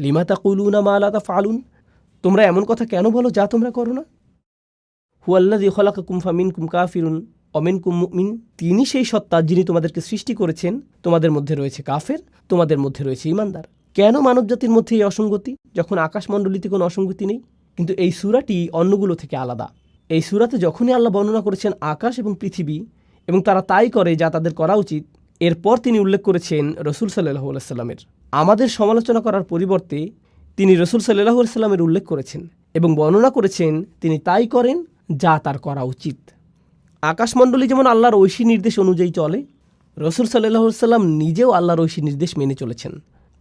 Lima তাকুলুনা মা লা তাফআলুন, তোমরা এমন কথা কেন বলো যা তোমরা করো না। হুয়াল্লাযী খালাকাকুম ফামিনকুম কাফিরুন ওয়া মিনকুম মুমিন, তিনি সেই সত্তা যিনি তোমাদেরকে সৃষ্টি করেছেন, তোমাদের মধ্যে রয়েছে কাফের, তোমাদের মধ্যে রয়েছে ঈমানদার। কেন মানবজাতির মধ্যে এই অসঙ্গতি, যখন আকাশমণ্ডলীতে কোনো অসঙ্গতি নেই? কিন্তু এই সূরাটি অন্যগুলো থেকে আলাদা। এই সূরাতে যখনই আল্লাহ বর্ণনা করেছেন আকাশ এবং পৃথিবী এবং তারা তাই করে যা তাদের করা উচিত, এরপর তিনি উল্লেখ করেছেন রসুল সাল্লাল্লাহু আলাইহি ওয়াসাল্লামের। আমাদের সমালোচনা করার পরিবর্তে তিনি রসুল সাল্লাল্লাহু আলাইহি ওয়াসাল্লামের উল্লেখ করেছেন এবং বর্ণনা করেছেন তিনি তাই করেন যা তার করা উচিত। আকাশমণ্ডলী যেমন আল্লাহর ঐশী নির্দেশ অনুযায়ী চলে, রসুল সাল্লাল্লাহু আলাইহি ওয়াসাল্লাম নিজেও আল্লাহর ঐশী নির্দেশ মেনে চলেছেন।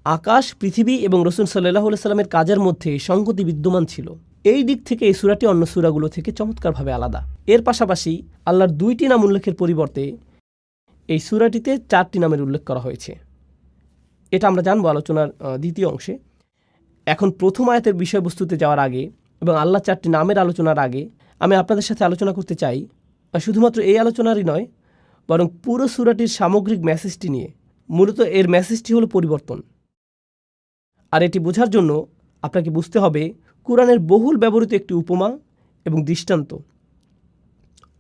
আকাশ, পৃথিবী এবং রসুল সাল্লাল্লাহু আলাইহি ওয়াসাল্লামের কাজের মধ্যে সংগতি বিদ্যমান ছিল। এই দিক থেকে এই সূরাটি অন্য সূরাগুলো থেকে চমৎকারভাবে আলাদা। এর পাশাপাশি আল্লাহর 2টি নাম উল্লেখের পরিবর্তে এই সূরাটিতে 4টি নামের উল্লেখ করা হয়েছে। এটা আমরা জানবো আলোচনার দ্বিতীয় অংশে। এখন প্রথম আয়াতের বিষয়বস্তুতে যাওয়ার আগে এবং আল্লাহ 4টি নামের আলোচনার আগে আমি আপনাদের সাথে আলোচনা করতে চাই, শুধুমাত্র এই আলোচনারই নয়, বরং পুরো সূরাটির সামগ্রিক মেসেজটি নিয়ে। মূলত এর মেসেজটি হলো পরিবর্তন। আর এটি বোঝার জন্য আপনাকে বুঝতে হবে কুরআনের বহুল ব্যবহৃত একটি উপমা এবং দৃষ্টান্ত।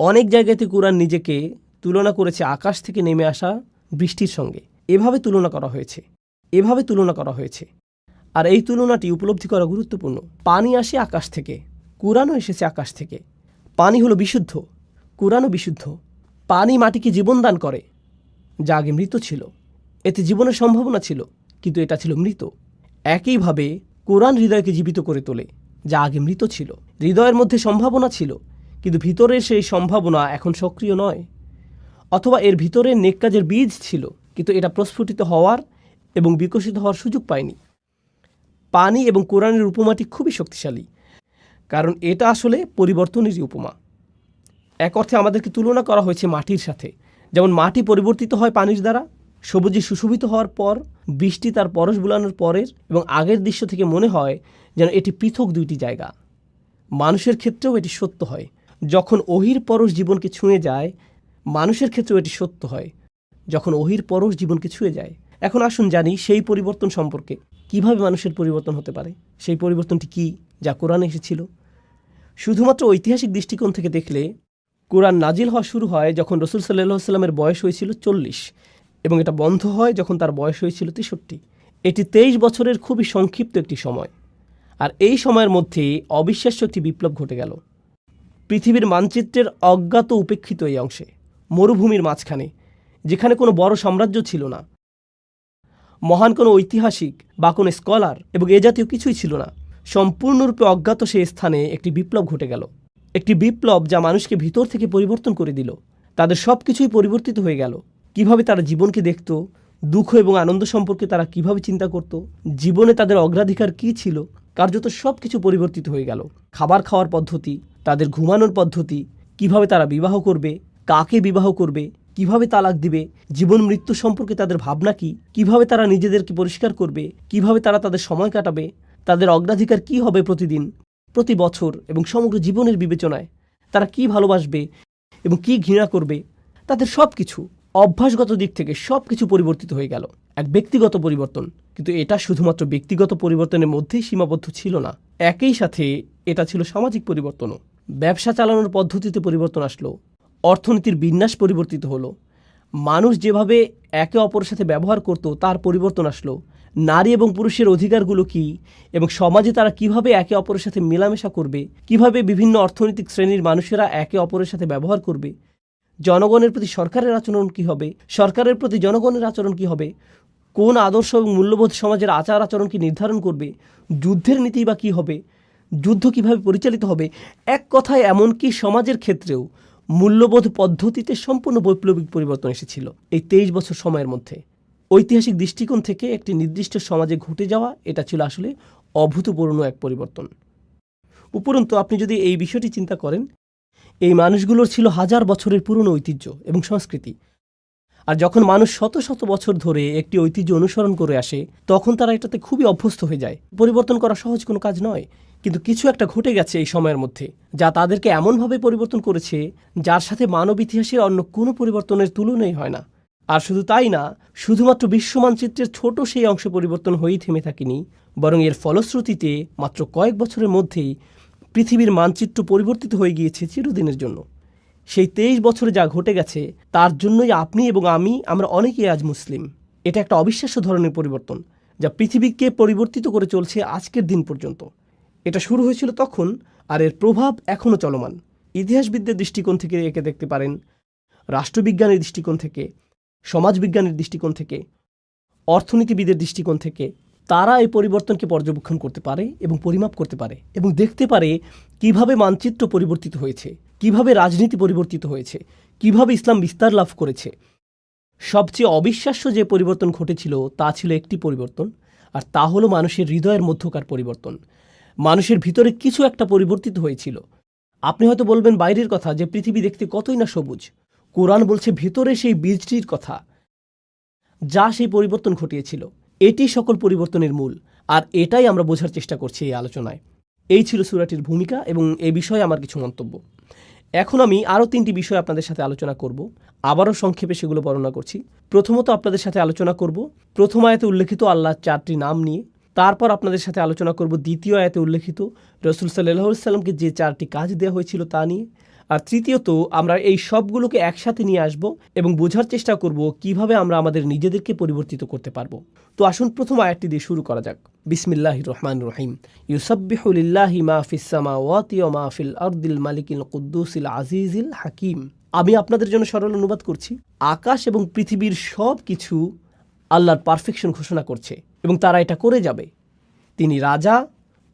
অনেক জায়গাতে কুরআন নিজেকে তুলনা করেছে আকাশ থেকে নেমে আসা বৃষ্টির সঙ্গে। এভাবে তুলনা করা হয়েছে। আর এই তুলনাটি উপলব্ধি করা গুরুত্বপূর্ণ। পানি আসে আকাশ থেকে, কুরআনও এসেছে আকাশ থেকে। পানি হলো বিশুদ্ধ, কুরআনও বিশুদ্ধ। পানি মাটিকে জীবন দান করে, যা আগে মৃত ছিল। এতে জীবনের সম্ভাবনা ছিল, কিন্তু এটা ছিল মৃত। একইভাবে কুরআন হৃদয়কে জীবিত করে তোলে, যা আগে মৃত ছিল। হৃদয়ের মধ্যে সম্ভাবনা ছিল, কিন্তু ভিতরের সেই সম্ভাবনা এখন সক্রিয় নয়। অথবা এর ভিতরে নেক কাজের বীজ ছিল, কিন্তু এটা প্রস্ফুটিত হওয়ার এবং বিকশিত হওয়ার সুযোগ পায়নি। পানি এবং কোরআনের উপমাটি খুবই শক্তিশালী, কারণ এটা আসলে পরিবর্তনেরই উপমা। এক অর্থে আমাদেরকে তুলনা করা হয়েছে মাটির সাথে। যেমন মাটি পরিবর্তিত হয় পানির দ্বারা, সবুজে সুশোভিত হওয়ার পর বৃষ্টি তার পরশ বুলানোর পরের এবং আগের দৃশ্য থেকে মনে হয় যেন এটি পৃথক 2টি জায়গা। মানুষের ক্ষেত্রেও এটি সত্য হয়। যখন ওহির পরশ জীবনকে ছুঁয়ে যায়, মানুষের ক্ষেত্রেও এটি সত্য হয় যখন ওহির পরশ জীবনকে ছুঁয়ে যায়। এখন আসুন জানি সেই পরিবর্তন সম্পর্কে, কিভাবে মানুষের পরিবর্তন হতে পারে। সেই পরিবর্তনটি কি, যা কোরআনে এসেছিল? শুধুমাত্র ঐতিহাসিক দৃষ্টিকোণ থেকে দেখলে কোরআন নাজিল হওয়া শুরু হয় যখন রসুল সাল্লাল্লাহু আলাইহি ওয়াসাল্লামের বয়স হয়েছিল 40 এবং এটা বন্ধ হয় যখন তার বয়স হয়েছিল 63। এটি 23 বছরের খুবই সংক্ষিপ্ত একটি সময়। আর এই সময়ের মধ্যে অবিশ্বাস্য একটি বিপ্লব ঘটে গেল। পৃথিবীর মানচিত্রের অজ্ঞাত উপেক্ষিত এই অংশে, মরুভূমির মাঝখানে, যেখানে কোনো বড় সাম্রাজ্য ছিল না, মহান কোনো ঐতিহাসিক বা কোনো স্কলার এবং এ জাতীয় কিছুই ছিল না, সম্পূর্ণরূপে অজ্ঞাত সেই স্থানে একটি বিপ্লব ঘটে গেল। একটি বিপ্লব যা মানুষকে ভিতর থেকে পরিবর্তন করে দিল। তাদের সব কিছুই পরিবর্তিত হয়ে গেল। কিভাবে তারা জীবনকে দেখত, দুঃখ এবং আনন্দ সম্পর্কে তারা কিভাবে চিন্তা করত, জীবনে তাদের অগ্রাধিকার কী ছিল, কার্যত সব কিছু পরিবর্তিত হয়ে গেল। খাবার খাওয়ার পদ্ধতি, তাদের ঘুমানোর পদ্ধতি, কিভাবে তারা বিবাহ করবে, কাকে বিবাহ করবে, কিভাবে তালাক দিবে, জীবন মৃত্যু সম্পর্কে তাদের ভাবনা কি, কিভাবে তারা নিজেদেরকে পরিষ্কার করবে, কিভাবে তারা তাদের সময় কাটাবে, তাদের অগ্রাধিকার কি হবে প্রতিদিন, প্রতি বছর এবং সমগ্র জীবনের বিবেচনায়, তারা কি ভালোবাসবে এবং কি ঘৃণা করবে, তাদের সব কিছু অভ্যাসগত দিক থেকে সব কিছু পরিবর্তিত হয়ে গেল। এক ব্যক্তিগত পরিবর্তন, কিন্তু এটা শুধুমাত্র ব্যক্তিগত পরিবর্তনের মধ্যেই সীমাবদ্ধ ছিল না, একই সাথে এটা ছিল সামাজিক পরিবর্তনও। ব্যবসা চালানোর পদ্ধতিতে পরিবর্তন আসলো, অর্থনীতির বিন্যাস পরিবর্তিত হলো, মানুষ যেভাবে একে অপরের সাথে ব্যবহার করত তার পরিবর্তন আসলো, নারী এবং পুরুষের অধিকারগুলো কি এবং সমাজে তারা কিভাবে একে অপরের সাথে মেলামেশা করবে, কিভাবে বিভিন্ন অর্থনৈতিক শ্রেণীর মানুষেরা একে অপরের সাথে ব্যবহার করবে, জনগণের প্রতি সরকারের আচরণ কী হবে, সরকারের প্রতি জনগণের আচরণ কী হবে, কোন আদর্শ এবং মূল্যবোধ সমাজের আচার আচরণকে নির্ধারণ করবে, যুদ্ধের নীতি বা কী হবে, যুদ্ধ কিভাবে পরিচালিত হবে। এক কথায় এমনকি সমাজের ক্ষেত্রেও মূল্যবোধ পদ্ধতিতে সম্পূর্ণ বৈপ্লবিক পরিবর্তন এসেছিল এই 23 বছর সময়ের মধ্যে। ঐতিহাসিক দৃষ্টিকোণ থেকে একটি নির্দিষ্ট সমাজে ঘটে যাওয়া এটা ছিল আসলে অভূতপূর্ণ এক পরিবর্তন। উপরন্তু আপনি যদি এই বিষয়টি চিন্তা করেন, এই মানুষগুলোর ছিল হাজার বছরের পুরনো ঐতিহ্য এবং সংস্কৃতি। আর যখন মানুষ শত শত বছর ধরে একটি ঐতিহ্য অনুসরণ করে আসে, তখন তারা এটাতে খুবই অভ্যস্ত হয়ে যায়। পরিবর্তন করা সহজ কোনো কাজ নয়, কিন্তু কিছু একটা ঘটে গেছে এই সময়ের মধ্যে যা তাদেরকে এমনভাবে পরিবর্তন করেছে যার সাথে মানব ইতিহাসের অন্য কোনো পরিবর্তনের তুলনাই হয় না। আর শুধু তাই না, শুধুমাত্র বিশ্ব মানচিত্রের ছোট সেই অংশ পরিবর্তন হয়েই থেমে থাকেনি, বরং এর ফলশ্রুতিতে মাত্র কয়েক বছরের মধ্যেই পৃথিবীর মানচিত্র পরিবর্তিত হয়ে গিয়েছে চিরদিনের জন্য। সেই 23 বছরে যা ঘটে গেছে তার জন্যই আপনি এবং আমরা অনেকেই আজ মুসলিম। এটা একটা অবিশ্বাস্য ধরনের পরিবর্তন যা পৃথিবীকে পরিবর্তিত করে চলছে আজকের দিন পর্যন্ত। এটা শুরু হয়েছিল তখন, আর এর প্রভাব এখনও চলমান। ইতিহাসবিদদের দৃষ্টিকোণ থেকে একে দেখতে পারেন, রাষ্ট্রবিজ্ঞানের দৃষ্টিকোণ থেকে, সমাজবিজ্ঞানের দৃষ্টিকোণ থেকে, অর্থনীতিবিদের দৃষ্টিকোণ থেকে। তারা এই পরিবর্তনকে পর্যবেক্ষণ করতে পারে এবং পরিমাপ করতে পারে এবং দেখতে পারে কিভাবে মানচিত্র পরিবর্তিত হয়েছে, কিভাবে রাজনীতি পরিবর্তিত হয়েছে, কিভাবে ইসলাম বিস্তার লাভ করেছে। সবচেয়ে অবিশ্বাস্য যে পরিবর্তন ঘটেছিল তা ছিল একটি পরিবর্তন, আর তা হলো মানুষের হৃদয়ের মধ্যকার পরিবর্তন। মানুষের ভিতরে কিছু একটা পরিবর্তিত হয়েছিল। আপনি হয়তো বলবেন বাইরের কথা, যে পৃথিবী দেখতে কতই না সবুজ। কোরআন বলছে ভেতরে সেই বীজটির কথা, যা সেই পরিবর্তন ঘটিয়েছিল। এটি সকল পরিবর্তনের মূল, আর এটাই আমরা বোঝার চেষ্টা করছি এই আলোচনায়। এই ছিল সূরাটির ভূমিকা এবং এই বিষয়ে আমার কিছু মন্তব্য। এখন আমি আরও 3টি বিষয় আপনাদের সাথে আলোচনা করব। আবারও সংক্ষেপে সেগুলো বর্ণনা করছি। প্রথমত আপনাদের সাথে আলোচনা করব প্রথম আয়াতে উল্লেখিত আল্লাহর 4টি নাম নিয়ে। তারপর আপনাদের সাথে আলোচনা করব দ্বিতীয় আয়াতে উল্লেখিত রাসূল সাল্লাল্লাহু আলাইহি ওয়াসাল্লামকে যে 4টি কাজ দেওয়া হয়েছিল তা নিয়ে। আর তৃতীয়ত আমরা এই সবগুলোকে একসাথে নিয়ে আসব এবং বোঝার চেষ্টা করব কিভাবে আমরা আমাদের নিজেদেরকে পরিবর্তিত করতে পারব। তো আসুন প্রথম আয়াতটি দিয়ে শুরু করা যাক। বিসমিল্লাহির রহমানির রহিম। ইউসাব্বিহু লিল্লাহি মা ফিস সামাওয়াতি ওয়া মা ফিল আরদিল মালিকিল কুদ্দুসিল আজিজিল হাকিম। আমি আপনাদের জন্য সরল অনুবাদ করছি। আকাশ এবং পৃথিবীর সব কিছু আল্লাহর পারফেকশন ঘোষণা করছে এবং তারা এটা করে যাবে। তিনি রাজা,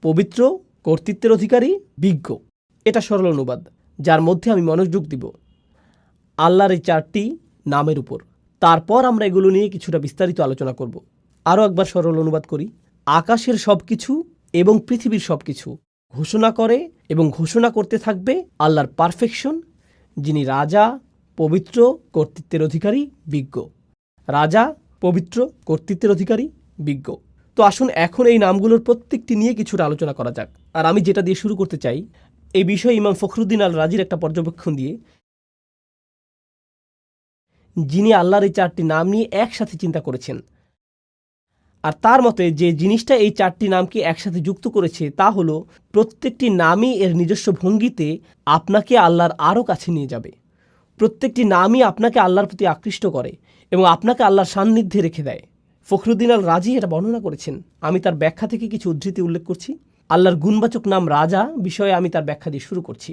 পবিত্র, কর্তৃত্বের অধিকারী, বিজ্ঞ। এটা সরল অনুবাদ, যার মধ্যে আমি মনোযোগ দিব আল্লাহর এই 4টি নামের উপর। তারপর আমরা এগুলো নিয়ে কিছুটা বিস্তারিত আলোচনা করব। আরও একবার সরল অনুবাদ করি। আকাশের সব কিছু এবং পৃথিবীর সব কিছু ঘোষণা করে এবং ঘোষণা করতে থাকবে আল্লাহর পারফেকশন, যিনি রাজা, পবিত্র, কর্তৃত্বের অধিকারী, বিজ্ঞ। রাজা, পবিত্র, কর্তৃত্বের অধিকারী, বিজ্ঞ। তো আসুন এখন এই নামগুলোর প্রত্যেকটি নিয়ে কিছুটা আলোচনা করা যাক। আর আমি যেটা দিয়ে শুরু করতে চাই, এই বিষয়ে ইমাম ফখরুদ্দিন আল রাজির একটা পর্যবেক্ষণ দিয়ে, যিনি আল্লাহর এই 4টি নাম নিয়ে একসাথে চিন্তা করেছেন। আর তার মতে যে জিনিসটা এই 4টি নামকে একসাথে যুক্ত করেছে তা হলো প্রত্যেকটি নামই এর নিজস্ব ভঙ্গিতে আপনাকে আল্লাহর আরও কাছে নিয়ে যাবে। প্রত্যেকটি নামই আপনাকে আল্লাহর প্রতি আকৃষ্ট করে এবং আপনাকে আল্লাহর সান্নিধ্যে রেখে দেয়। ফখরুদ্দিন আল রাজি এটা বর্ণনা করেছেন। আমি তার ব্যাখ্যা থেকে কিছু উদ্ধৃতি উল্লেখ করছি। আল্লাহর গুণবাচক নাম রাজা বিষয়ে আমি তার ব্যাখ্যা দিয়ে শুরু করছি।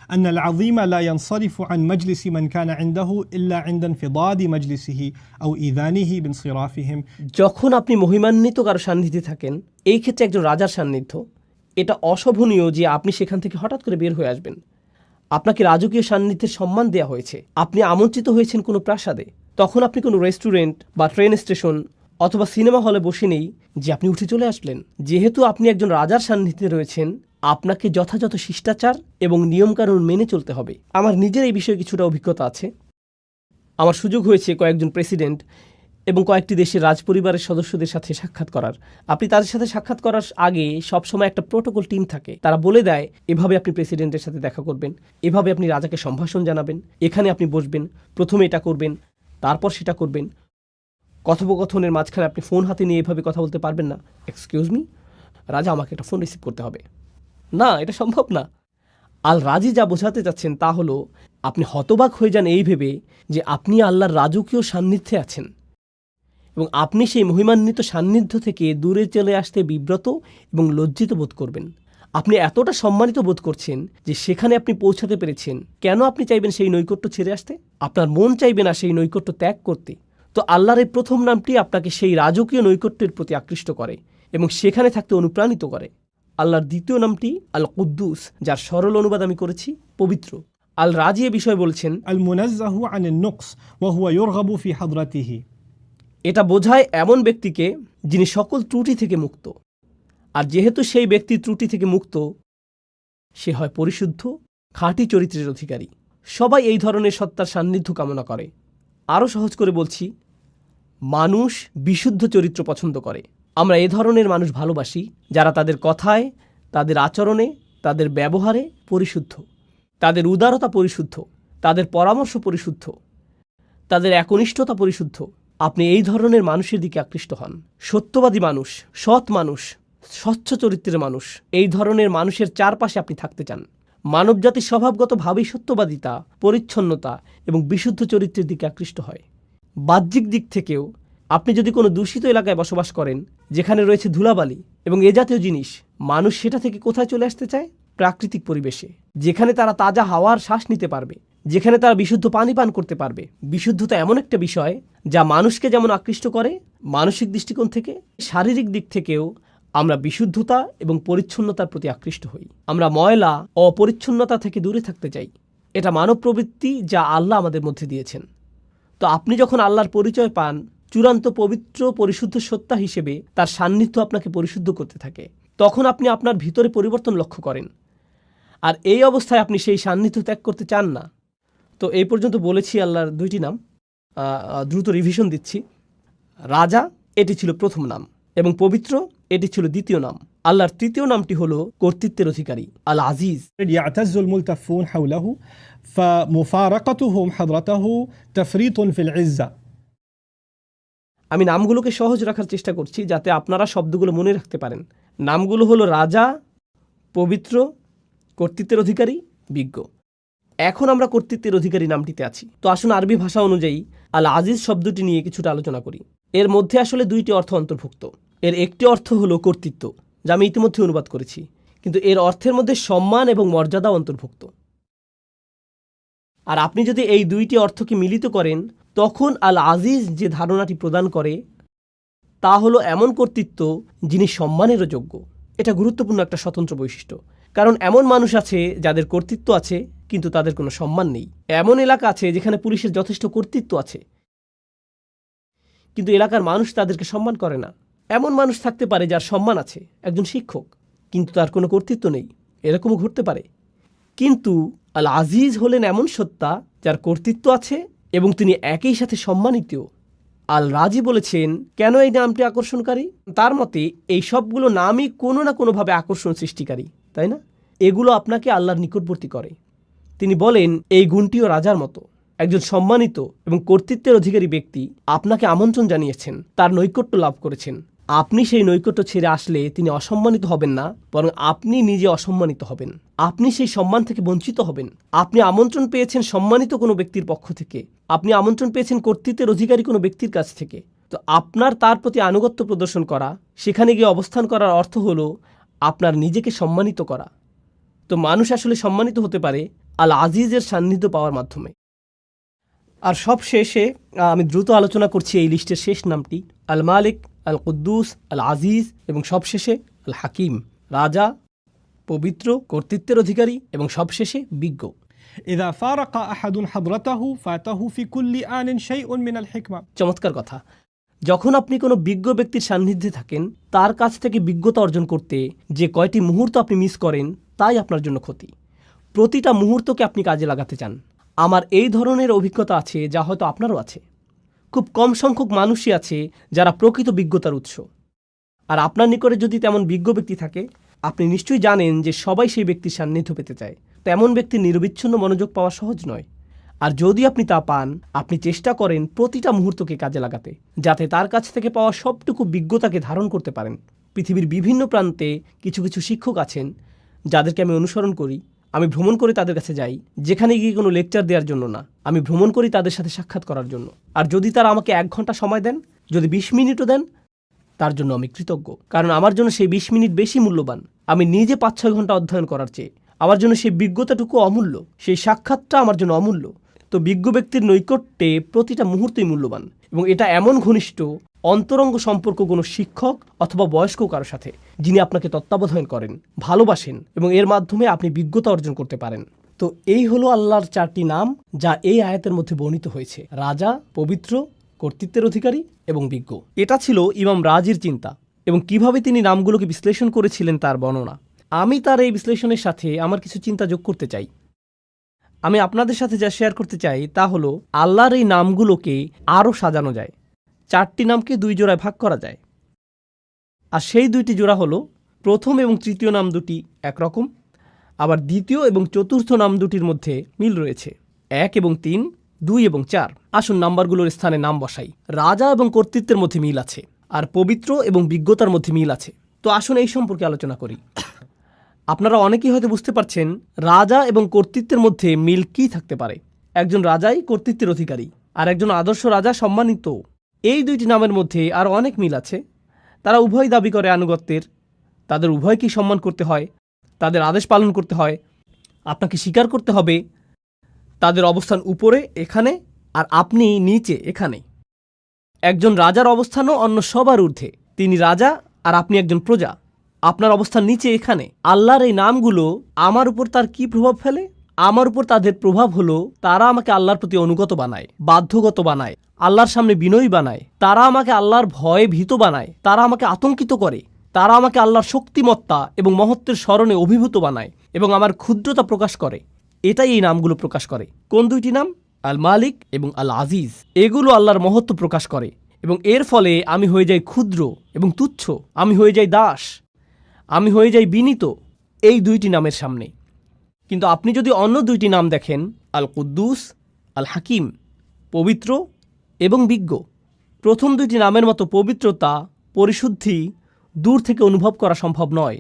أن العظيم لا ينصرف عن مجلس من كان عنده إلا عند انفضاض مجلسه أو إذانه بانصرافهم। যখন আপনি মহিমান্বিত কারো সান্নিধ্যে থাকেন, এই ক্ষেত্রে একজন রাজার সান্নিধ্য, এটা অশোভনীয় যে আপনি সেখান থেকে হঠাৎ করে বের হয়ে আসবেন। আপনাকে রাজকীয় সান্নিধ্যের সম্মান দেওয়া হয়েছে। আপনি আমন্ত্রিত হয়েছেন কোনো প্রাসাদে। তখন আপনি কোনো রেস্টুরেন্ট বা ট্রেন স্টেশন অথবা সিনেমা হলে বসে নেই যে আপনি উঠে চলে আসলেন। যেহেতু আপনি একজন রাজার সান্নিধ্যে রয়েছেন, আপনাকে যথাযথ শিষ্টাচার এবং নিয়মকানুন মেনে চলতে হবে। আমার নিজের এই বিষয়ে কিছুটা অভিজ্ঞতা আছে। আমার সুযোগ হয়েছে কয়েকজন প্রেসিডেন্ট এবং কয়েকটি দেশের রাজপরিবারের সদস্যদের সাথে সাক্ষাৎ করার। আপনি তাদের সাথে সাক্ষাৎ করার আগে সবসময় একটা প্রোটোকল টিম থাকে। তারা বলে দেয় এভাবে আপনি প্রেসিডেন্টের সাথে দেখা করবেন, এভাবে আপনি রাজাকে সম্ভাষণ জানাবেন, এখানে আপনি বসবেন, প্রথমে এটা করবেন, তারপর সেটা করবেন। কথোপকথনের মাঝখানে আপনি ফোন হাতে নিয়ে এভাবে কথা বলতে পারবেন না। এক্সকিউজ মি, রাজা, আমাকে একটা ফোন রিসিভ করতে হবে। না, এটা সম্ভব না। আল রাজি যা বোঝাতে চাচ্ছেন তা হলো আপনি হতবাক হয়ে যান এই ভেবে যে আপনি আল্লাহর রাজকীয় সান্নিধ্যে আছেন এবং আপনি সেই মহিমান্বিত সান্নিধ্য থেকে দূরে চলে আসতে বিব্রত এবং লজ্জিত বোধ করবেন। আপনি এতটা সম্মানিত বোধ করছেন যে সেখানে আপনি পৌঁছাতে পেরেছেন। কেন আপনি চাইবেন সেই নৈকট্য ছেড়ে আসতে? আপনার মন চাইবে না সেই নৈকট্য ত্যাগ করতে। তো আল্লাহর এই প্রথম নামটি আপনাকে সেই রাজকীয় নৈকট্যের প্রতি আকৃষ্ট করে এবং সেখানে থাকতে অনুপ্রাণিত করে। আল্লাহর দ্বিতীয় নামটি আল কুদ্দুস, যার সরল অনুবাদ আমি করেছি পবিত্র। আল রাজি এ বিষয়ে বলছেন আল মুনাজ্জাহু আনিন নুকস ওয়া হুয়া ইউরগাবু ফি হাদরাতিহি। এটা বোঝায় এমন ব্যক্তিকে যিনি সকল ত্রুটি থেকে মুক্ত। আর যেহেতু সেই ব্যক্তি ত্রুটি থেকে মুক্ত, সে হয় পরিশুদ্ধ, খাঁটি চরিত্রের অধিকারী। সবাই এই ধরনের সত্তার সান্নিধ্য কামনা করে। আরও সহজ করে বলছি, মানুষ বিশুদ্ধ চরিত্র পছন্দ করে। আমরা এ ধরনের মানুষ ভালোবাসি যারা তাদের কথায়, তাদের আচরণে, তাদের ব্যবহারে পরিশুদ্ধ, তাদের উদারতা পরিশুদ্ধ, তাদের পরামর্শ পরিশুদ্ধ, তাদের একনিষ্ঠতা পরিশুদ্ধ। আপনি এই ধরনের মানুষের দিকে আকৃষ্ট হন। সত্যবাদী মানুষ, সৎ মানুষ, স্বচ্ছ চরিত্রের মানুষ, এই ধরনের মানুষের চারপাশে আপনি থাকতে চান। মানবজাতির স্বভাবগতভাবেই সত্যবাদিতা, পরিচ্ছন্নতা এবং বিশুদ্ধ চরিত্রের দিকে আকৃষ্ট হয়। বাহ্যিক দিক থেকেও আপনি যদি কোনো দূষিত এলাকায় বসবাস করেন, যেখানে রয়েছে ধুলাবালি এবং এ জাতীয় জিনিস, মানুষ সেটা থেকে কোথায় চলে আসতে চায়? প্রাকৃতিক পরিবেশে, যেখানে তারা তাজা হাওয়ার শ্বাস নিতে পারবে, যেখানে তারা বিশুদ্ধ পানি পান করতে পারবে। বিশুদ্ধতা এমন একটা বিষয় যা মানুষকে যেমন আকৃষ্ট করে মানসিক দৃষ্টিকোণ থেকে, শারীরিক দিক থেকেও আমরা বিশুদ্ধতা এবং পরিচ্ছন্নতার প্রতি আকৃষ্ট হই। আমরা ময়লা ও অপরিচ্ছন্নতা থেকে দূরে থাকতে চাই। এটা মানব প্রবৃত্তি যা আল্লাহ আমাদের মধ্যে দিয়েছেন। তো আপনি যখন আল্লাহর পরিচয় পান, চূড়ান্ত পবিত্র পরিশুদ্ধ সত্তা হিসেবে তার সান্নিধ্য আপনাকে পরিশুদ্ধ করতে থাকে, তখন আপনি আপনার ভিতরে পরিবর্তন লক্ষ্য করেন। আর এই অবস্থায় আপনি সেই সান্নিধ্য ত্যাগ করতে চান না। তো এই পর্যন্ত বলেছি আল্লাহর দুইটি নাম, দ্রুত রিভিশন দিচ্ছি। রাজা, এটি ছিল প্রথম নাম, এবং পবিত্র, এটি ছিল দ্বিতীয় নাম। আল্লাহর তৃতীয় নামটি হলো কর্তৃত্বের অধিকারী, আল আজিজ। يعتز الملتفون حوله فمفارقتهم حضرته تفريط في العزة. আমি নামগুলোকে সহজ রাখার চেষ্টা করছি যাতে আপনারা শব্দগুলো মনে রাখতে পারেন। নামগুলো হলো রাজা, পবিত্র, কর্তৃত্বের অধিকারী, বিজ্ঞ। এখন আমরা কর্তৃত্বের অধিকারী নামটিতে আছি। তো আসুন আরবি ভাষা অনুযায়ী আল আজিজ শব্দটি নিয়ে কিছুটা আলোচনা করি। এর মধ্যে আসলে দুইটি অর্থ অন্তর্ভুক্ত। এর একটি অর্থ হলো কর্তৃত্ব, যা আমি ইতিমধ্যে অনুবাদ করেছি, কিন্তু এর অর্থের মধ্যে সম্মান এবং মর্যাদা অন্তর্ভুক্ত। আর আপনি যদি এই দুইটি অর্থকে মিলিত করেন, তখন আল আজিজ যে ধারণাটি প্রদান করে তা হলো এমন কর্তৃত্ব যিনি সম্মানেরও যোগ্য। এটা গুরুত্বপূর্ণ একটা স্বতন্ত্র বৈশিষ্ট্য, কারণ এমন মানুষ আছে যাদের কর্তৃত্ব আছে কিন্তু তাদের কোনো সম্মান নেই। এমন এলাকা আছে যেখানে পুলিশের যথেষ্ট কর্তৃত্ব আছে কিন্তু এলাকার মানুষ তাদেরকে সম্মান করে না। এমন মানুষ থাকতে পারে যার সম্মান আছে, একজন শিক্ষক, কিন্তু তার কোনো কর্তৃত্ব নেই। এরকমও ঘটতে পারে। কিন্তু আল আজিজ হলেন এমন সত্তা যার কর্তৃত্ব আছে এবং তিনি একই সাথে সম্মানিত। আল রাজি বলেছেন কেন এই নামটি আকর্ষণকারী। তার মতে এই সবগুলো নামই কোনো না কোনোভাবে আকর্ষণ সৃষ্টিকারী, তাই না? এগুলো আপনাকে আল্লাহর নিকটবর্তী করে। তিনি বলেন এই গুণটিও রাজার মতো। একজন সম্মানিত এবং কর্তৃত্বের অধিকারী ব্যক্তি আপনাকে আমন্ত্রণ জানিয়েছেন, তার নৈকট্য লাভ করেছেন। আপনি সেই নৈকট্য ছেড়ে আসলে তিনি অসম্মানিত হবেন না, বরং আপনি নিজে অসম্মানিত হবেন। আপনি সেই সম্মান থেকে বঞ্চিত হবেন। আপনি আমন্ত্রণ পেয়েছেন সম্মানিত কোনো ব্যক্তির পক্ষ থেকে, আপনি আমন্ত্রণ পেয়েছেন কর্তৃত্বের অধিকারী কোনো ব্যক্তির কাছ থেকে। তো আপনার তার প্রতি আনুগত্য প্রদর্শন করা, সেখানে গিয়ে অবস্থান করার অর্থ হলো আপনার নিজেকে সম্মানিত করা। তো মানুষ আসলে সম্মানিত হতে পারে আল আজিজের সান্নিধ্য পাওয়ার মাধ্যমে। আর সব শেষে আমি দ্রুত আলোচনা করছি এই লিস্টের শেষ নামটি, আল মালিক, আল কুদ্দুস, আল আজিজ এবং সবশেষে আল হাকিম। রাজা, পবিত্র, কর্তৃত্বের অধিকারী এবং সবশেষে বিজ্ঞ। إذا فارق أحد حضرته فاته في كل آن شيء من الحكمة. চমৎকার কথা। যখন আপনি কোনো বিজ্ঞ ব্যক্তির সান্নিধ্যে থাকেন, তার কাছ থেকে বিজ্ঞতা অর্জন করতে যে কয়টি মুহূর্ত আপনি মিস করেন তাই আপনার জন্য ক্ষতি। প্রতিটা মুহূর্তকে আপনি কাজে লাগাতে চান। আমার এই ধরনের অভিজ্ঞতা আছে, যা হয়তো আপনারও আছে। খুব কম সংখ্যক মানুষই আছে যারা প্রকৃত বিজ্ঞতার উৎস। আর আপনার নিকটে যদি তেমন বিজ্ঞ ব্যক্তি থাকে, আপনি নিশ্চয়ই জানেন যে সবাই সেই ব্যক্তির সান্নিধ্য পেতে চায়। তেমন ব্যক্তির নিরবিচ্ছিন্ন মনোযোগ পাওয়া সহজ নয়। আর যদি আপনি তা পান, আপনি চেষ্টা করেন প্রতিটা মুহূর্তকে কাজে লাগাতে, যাতে তার কাছ থেকে পাওয়া সবটুকু বিজ্ঞতাকে ধারণ করতে পারেন। পৃথিবীর বিভিন্ন প্রান্তে কিছু কিছু শিক্ষক আছেন যাদেরকে আমি অনুসরণ করি। আমি ভ্রমণ করে তাদের কাছে যাই, যেখানে গিয়ে কোনো লেকচার দেওয়ার জন্য না। আমি ভ্রমণ করি তাদের সাথে সাক্ষাৎ করার জন্য। আর যদি তারা আমাকে 1 ঘন্টা সময় দেন, যদি 20 মিনিটও দেন, তার জন্য আমি কৃতজ্ঞ। কারণ আমার জন্য সেই 20 মিনিট বেশি মূল্যবান আমি নিজে 5-6 ঘন্টা অধ্যয়ন করার চেয়ে। আমার জন্য সেই বিজ্ঞতাটুকু অমূল্য, সেই সাক্ষাৎটা আমার জন্য অমূল্য। তো বিজ্ঞ ব্যক্তির নৈকট্যে প্রতিটা মুহূর্তই মূল্যবান, এবং এটা এমন ঘনিষ্ঠ অন্তরঙ্গ সম্পর্ক কোনো শিক্ষক অথবা বয়স্ক কারো সাথে, যিনি আপনাকে তত্ত্বাবধান করেন, ভালোবাসেন এবং এর মাধ্যমে আপনি বিজ্ঞতা অর্জন করতে পারেন। তো এই হলো আল্লাহর 4টি নাম যা এই আয়াতের মধ্যে বর্ণিত হয়েছে: রাজা, পবিত্র, কর্তৃত্বের অধিকারী এবং বিজ্ঞ। এটা ছিল ইমাম রাজির চিন্তা, এবং কিভাবে তিনি নামগুলোকে বিশ্লেষণ করেছিলেন তার বর্ণনা। আমি তার এই বিশ্লেষণের সাথে আমার কিছু চিন্তা যোগ করতে চাই। আমি আপনাদের সাথে যা শেয়ার করতে চাই তা হলো আল্লাহর এই নামগুলোকে আরও সাজানো যায়। 4টি নামকে 2 জোড়ায় ভাগ করা যায়। আর সেই 2টি জোড়া হলো, প্রথম এবং তৃতীয় নাম দুটি একরকম, আবার দ্বিতীয় এবং চতুর্থ নাম দুটির মধ্যে মিল রয়েছে। 1 এবং 3 2 এবং 4। আসুন নাম্বারগুলোর স্থানে নাম বসাই। রাজা এবং কর্তৃত্বের মধ্যে মিল আছে, আর পবিত্র এবং বিজ্ঞতার মধ্যে মিল আছে। তো আসুন এই সম্পর্কে আলোচনা করি। আপনারা অনেকেই হয়তো বুঝতে পারছেন রাজা এবং কর্তৃত্বের মধ্যে মিল কী থাকতে পারে। একজন রাজাই কর্তৃত্বের অধিকারী, আর একজন আদর্শ রাজা সম্মানিত। এই দুইটি নামের মধ্যে আরও অনেক মিল আছে। তারা উভয় দাবি করে আনুগত্যের, তাদের উভয়কেই সম্মান করতে হয়, তাদের আদেশ পালন করতে হয়, আপনাকে স্বীকার করতে হবে তাদের অবস্থান উপরে এখানে, আর আপনি নিচে এখানে। একজন রাজার অবস্থানও অন্য সবার ঊর্ধ্বে। তিনি রাজা আর আপনি একজন প্রজা। আপনার অবস্থান নিচে এখানে। আল্লাহর এই নামগুলো আমার উপর তার কি প্রভাব ফেলে? আমার উপর তাদের প্রভাব হলো তারা আমাকে আল্লাহর প্রতি অনুগত বানায়, বাধ্যগত বানায়, আল্লাহর সামনে বিনয়ী বানায়। তারা আমাকে আল্লাহর ভয়ে ভীত বানায়, তারা আমাকে আতঙ্কিত করে, তারা আমাকে আল্লাহর শক্তিমত্তা এবং মহত্বের স্মরণে অভিভূত বানায় এবং আমার ক্ষুদ্রতা প্রকাশ করে। এটাই এই নামগুলো প্রকাশ করে। কোন দুইটি নাম? আল মালিক এবং আল আজিজ। এগুলো আল্লাহর মহত্ব প্রকাশ করে এবং এর ফলে আমি হয়ে যাই ক্ষুদ্র এবং তুচ্ছ, আমি হয়ে যাই দাস, আমি হয়ে যাই বিনীত এই দুইটি নামের সামনে। কিন্তু আপনি যদি অন্য দুইটি নাম দেখেন, আল কুদ্দুস, আল হাকিম, পবিত্র এবং বিজ্ঞ, প্রথম দুইটি নামের মতো পবিত্রতা, পরিশুদ্ধি দূর থেকে অনুভব করা সম্ভব নয়।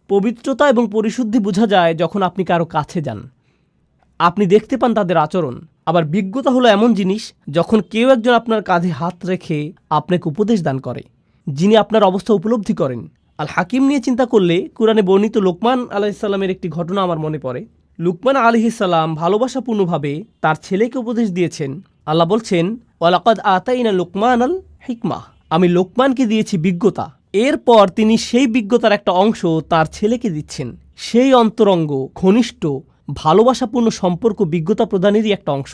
পবিত্রতা এবং পরিশুদ্ধি বোঝা যায় যখন আপনি কারো কাছে যান, আপনি দেখতে পান তাদের আচরণ। আবার বিজ্ঞতা হলো এমন জিনিস যখন কেউ একজন আপনার কাঁধে হাত রেখে আপনাকে উপদেশ দান করে, যিনি আপনার অবস্থা উপলব্ধি করেন। আল হাকিম নিয়ে চিন্তা করলে কুরআনে বর্ণিত লোকমান আলাইহিসসালামের একটি ঘটনা আমার মনে পড়ে। লুকমান আলাইহিসসালাম ভালোবাসাপূর্ণভাবে তার ছেলেকে উপদেশ দিয়েছেন। আল্লাহ বলছেন, ওয়ালাকাদ আতাইনা লুকমান আল হিকমাহ, আমি লোকমানকে দিয়েছি বিজ্ঞতা। এরপর তিনি সেই বিজ্ঞতার একটা অংশ তার ছেলেকে দিচ্ছেন। সেই অন্তরঙ্গ, ঘনিষ্ঠ, ভালোবাসাপূর্ণ সম্পর্ক বিজ্ঞতা প্রদানেরই একটা অংশ।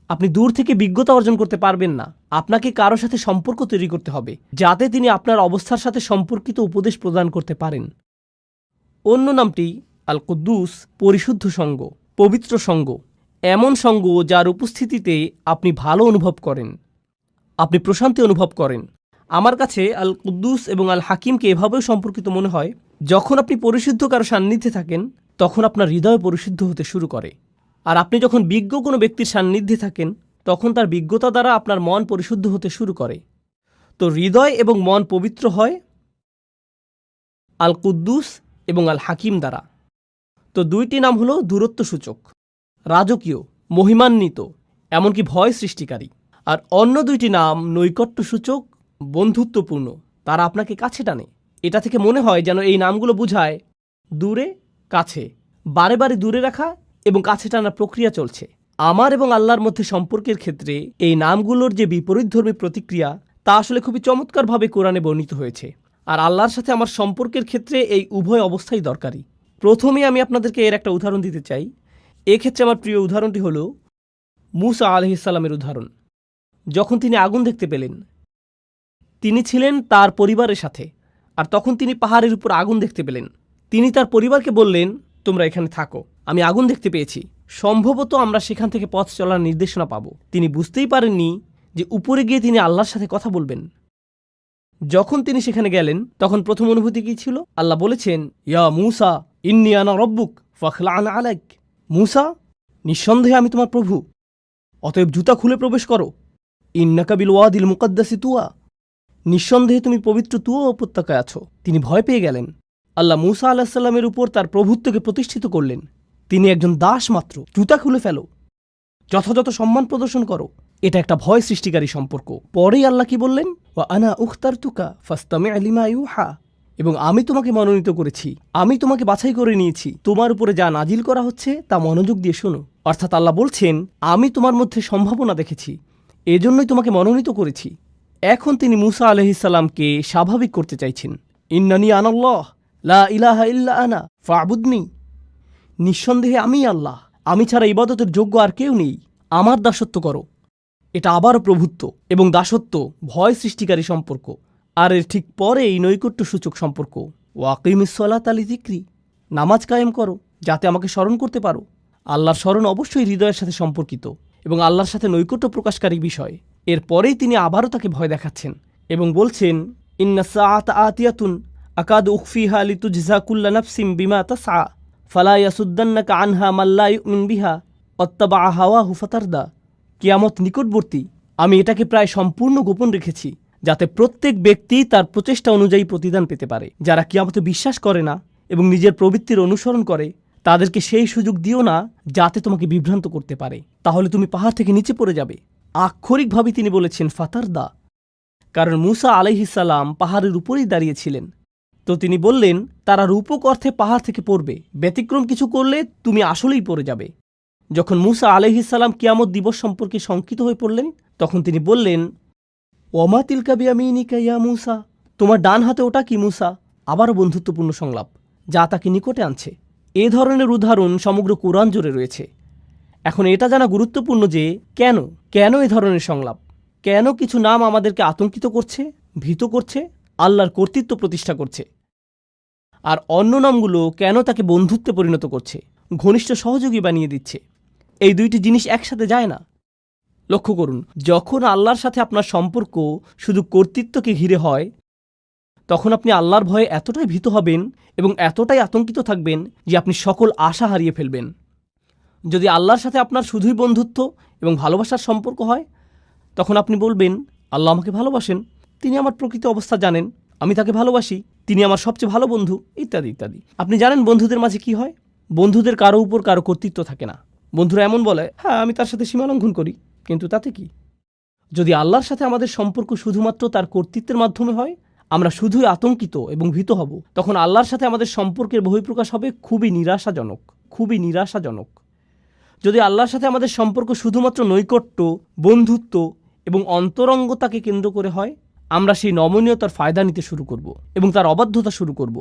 আপনি দূর থেকে বিজ্ঞতা অর্জন করতে পারবেন না। আপনাকে কারো সাথে সম্পর্ক তৈরি করতে হবে যাতে তিনি আপনার অবস্থার সাথে সম্পর্কিত উপদেশ প্রদান করতে পারেন। অন্য নামটি আল কুদ্দুস, পরিশুদ্ধ সঙ্গ, পবিত্র সঙ্গ, এমন সঙ্গ যার উপস্থিতিতে আপনি ভালো অনুভব করেন, আপনি প্রশান্তি অনুভব করেন। আমার কাছে আল কুদ্দুস এবং আল হাকিমকে এভাবেও সম্পর্কিত মনে হয়, যখন আপনি পরিশুদ্ধ কারো সান্নিধ্যে থাকেন তখন আপনার হৃদয় পরিশুদ্ধ হতে শুরু করে। আর আপনি যখন বিজ্ঞ কোনো ব্যক্তির সান্নিধ্যে থাকেন তখন তার বিজ্ঞতা দ্বারা আপনার মন পরিশুদ্ধ হতে শুরু করে। তো হৃদয় এবং মন পবিত্র হয় আল কুদ্দুস এবং আল হাকিম দ্বারা। তো দুইটি নাম হলো দূরত্ব সূচক, রাজকীয়, মহিমান্বিত, এমনকি ভয় সৃষ্টিকারী। আর অন্য দুইটি নাম নৈকট্য সূচক, বন্ধুত্বপূর্ণ, তারা আপনাকে কাছে টানে। এটা থেকে মনে হয় যেন এই নামগুলো বোঝায় দূরে কাছে, বারে বারে দূরে রাখা এবং কাছে টানার প্রক্রিয়া চলছে। আমার এবং আল্লাহর মধ্যে সম্পর্কের ক্ষেত্রে এই নামগুলোর যে বিপরীতধর্মী প্রতিক্রিয়া তা আসলে খুবই চমৎকারভাবে কোরআনে বর্ণিত হয়েছে। আর আল্লাহর সাথে আমার সম্পর্কের ক্ষেত্রে এই উভয় অবস্থাই দরকারি। প্রথমে আমি আপনাদেরকে এর একটা উদাহরণ দিতে চাই। এক্ষেত্রে আমার প্রিয় উদাহরণটি হলো মূসা আলাইহিসসালামের উদাহরণ। যখন তিনি আগুন দেখতে পেলেন, তিনি ছিলেন তার পরিবারের সাথে, আর তখন তিনি পাহাড়ের উপর আগুন দেখতে পেলেন। তিনি তার পরিবারকে বললেন, তোমরা এখানে থাকো, আমি আগুন দেখতে পেয়েছি, সম্ভবত আমরা সেখান থেকে পথ চলার নির্দেশনা পাব। তিনি বুঝতেই পারেননি যে উপরে গিয়ে তিনি আল্লাহর সাথে কথা বলবেন। যখন তিনি সেখানে গেলেন তখন প্রথম অনুভূতি কী ছিল? আল্লাহ বলেছেন, ইয়া মূসা ইন্নী আনা রব্বুক ফাখলা'আন আলাইক। মূসা, নিঃসন্দেহে আমি তোমার প্রভু, অতএব জুতা খুলে প্রবেশ করো। ইন্নাকা বিল ওয়াদিল মুকাদ্দাসি তুয়া, নিঃসন্দেহে তুমি পবিত্র তুয়া উপত্যকায় আছো। তিনি ভয় পেয়ে গেলেন। আল্লাহ মূসা আলাইহিস সালামের উপর তার প্রভুত্বকে প্রতিষ্ঠিত করলেন। তিনি একজন দাস মাত্র, জুতা খুলে ফেলো, যথাযথ সম্মান প্রদর্শন করো। এটা একটা ভয় সৃষ্টিকারী সম্পর্ক। পরেই আল্লাহ কি বললেন? ওয়া আনা উখতারতুকা ফাসতামি' লিমা ইউহা, এবং আমি তোমাকে মনোনীত করেছি, আমি তোমাকে বাছাই করে নিয়েছি, তোমার উপরে যা নাজিল করা হচ্ছে তা মনোযোগ দিয়ে শোনো। অর্থাৎ আল্লাহ বলছেন, আমি তোমার মধ্যে সম্ভাবনা দেখেছি, এজন্যই তোমাকে মনোনীত করেছি। এখন তিনি মূসা আলাইহিস সালামকে স্বাভাবিক করতে চাইছেন। ইন্নানি আনাল্লাহ লা ইলাহা ইল্লা আনা ফা'বুদনি, নিঃসন্দেহে আমি আল্লাহ, আমি ছাড়া ইবাদতের যোগ্য আর কেউ নেই, আমার দাসত্ব করো। এটা আবারও প্রভুত্ব এবং দাসত্ব ভয় সৃষ্টিকারী সম্পর্ক। আর এর ঠিক পরেই নৈকট্য সূচক সম্পর্ক। ওয়াকিমিস সালাতা লিযিকরি, নামাজ কায়েম করো যাতে আমাকে স্মরণ করতে পারো। আল্লাহর স্মরণ অবশ্যই হৃদয়ের সাথে সম্পর্কিত এবং আল্লাহর সাথে নৈকট্য প্রকাশকারী বিষয়। এরপরেই তিনি আবারও তাকে ভয় দেখাচ্ছেন এবং বলছেন, ইন্না সাআতা আতিয়াতুন আকাদু উখফিহা লিতুজজা কুল্লা নাফসিম বিমা তাসআ ফালা ইয়াসুদ্দান্নাকা আনহা মান লা ইউমিন বিহা ওয়াত্তাবা হাওয়াহু ফাতারদা কিয়ামত নিকটবর্তী, আমি এটাকে প্রায় সম্পূর্ণ গোপন রেখেছি, যাতে প্রত্যেক ব্যক্তি তার প্রচেষ্টা অনুযায়ী প্রতিদান পেতে পারে। যারা কিয়ামতে বিশ্বাস করে না এবং নিজের প্রবৃত্তির অনুসরণ করে, তাদেরকে সেই সুযোগ দিও না যাতে তোমাকে বিভ্রান্ত করতে পারে, তাহলে তুমি পাহাড় থেকে নিচে পড়ে যাবে। আক্ষরিকভাবে তিনি বলেছেন ফাতারদা, কারণ মূসা আলাইহিসসালাম পাহাড়ের উপরেই দাঁড়িয়েছিলেন। তো তিনি বললেন, তারা রূপক অর্থে পাহাড় থেকে পড়বে, ব্যতিক্রম কিছু করলে তুমি আসলেই পড়ে যাবে। যখন মূসা আলাইহিসসালাম কিয়ামত দিবস সম্পর্কে শঙ্কিত হয়ে পড়লেন, তখন তিনি বললেন, ওমা তিলকা বিয়ামিনিকা ইয়া মূসা, তোমার ডান হাতে ওটা কি মূসা? আবারও বন্ধুত্বপূর্ণ সংলাপ, যা তাকে নিকটে আনছে। এ ধরনের উদাহরণ সমগ্র কোরআন জুড়ে রয়েছে। এখন এটা জানা গুরুত্বপূর্ণ যে কেন এ ধরনের সংলাপ, কেন কিছু নাম আমাদেরকে আতঙ্কিত করছে, ভীত করছে, আল্লাহর কর্তৃত্ব প্রতিষ্ঠা করছে, আর অন্য নামগুলো কেন তাকে বন্ধুত্বে পরিণত করছে, ঘনিষ্ঠ সহযোগী বানিয়ে দিচ্ছে। এই দুইটি জিনিস একসাথে যায় না। লক্ষ্য করুন, যখন আল্লাহর সাথে আপনার সম্পর্ক শুধু কর্তৃত্বকে ঘিরে হয়, তখন আপনি আল্লাহর ভয়ে এতটাই ভীত হবেন এবং এতটাই আতঙ্কিত থাকবেন যে আপনি সকল আশা হারিয়ে ফেলবেন। যদি আল্লাহর সাথে আপনার শুধুই বন্ধুত্ব এবং ভালোবাসার সম্পর্ক হয়, তখন আপনি বলবেন, আল্লাহ আমাকে ভালোবাসেন, তিনি আমার প্রকৃত অবস্থা জানেন, আমি তাকে ভালোবাসি, তিনি আমার সবচেয়ে ভালো বন্ধু, ইত্যাদি ইত্যাদি। আপনি জানেন বন্ধুদের মাঝে কি হয়? বন্ধুদের কারো উপর কারো কর্তৃত্ব থাকে না। বন্ধুরা এমন বলে, হ্যাঁ আমি তার সাথে সীমালঙ্ঘন করি, কিন্তু তাতে কি? যদি আল্লাহর সাথে আমাদের সম্পর্ক শুধুমাত্র তার কর্তৃত্বের মাধ্যমে হয়, আমরা শুধুই আতঙ্কিত এবং ভীত হব। তখন আল্লাহর সাথে আমাদের সম্পর্কের বহিঃপ্রকাশ হবে খুবই নিরাশাজনক, খুবই নিরাশাজনক। যদি আল্লাহর সাথে আমাদের সম্পর্ক শুধুমাত্র নৈকট্য, বন্ধুত্ব এবং অন্তরঙ্গতাকে কেন্দ্র করে হয়, আমরা সেই নমনীয়তার ফায়দা নিতে শুরু করব এবং তার অবাধ্যতা শুরু করব।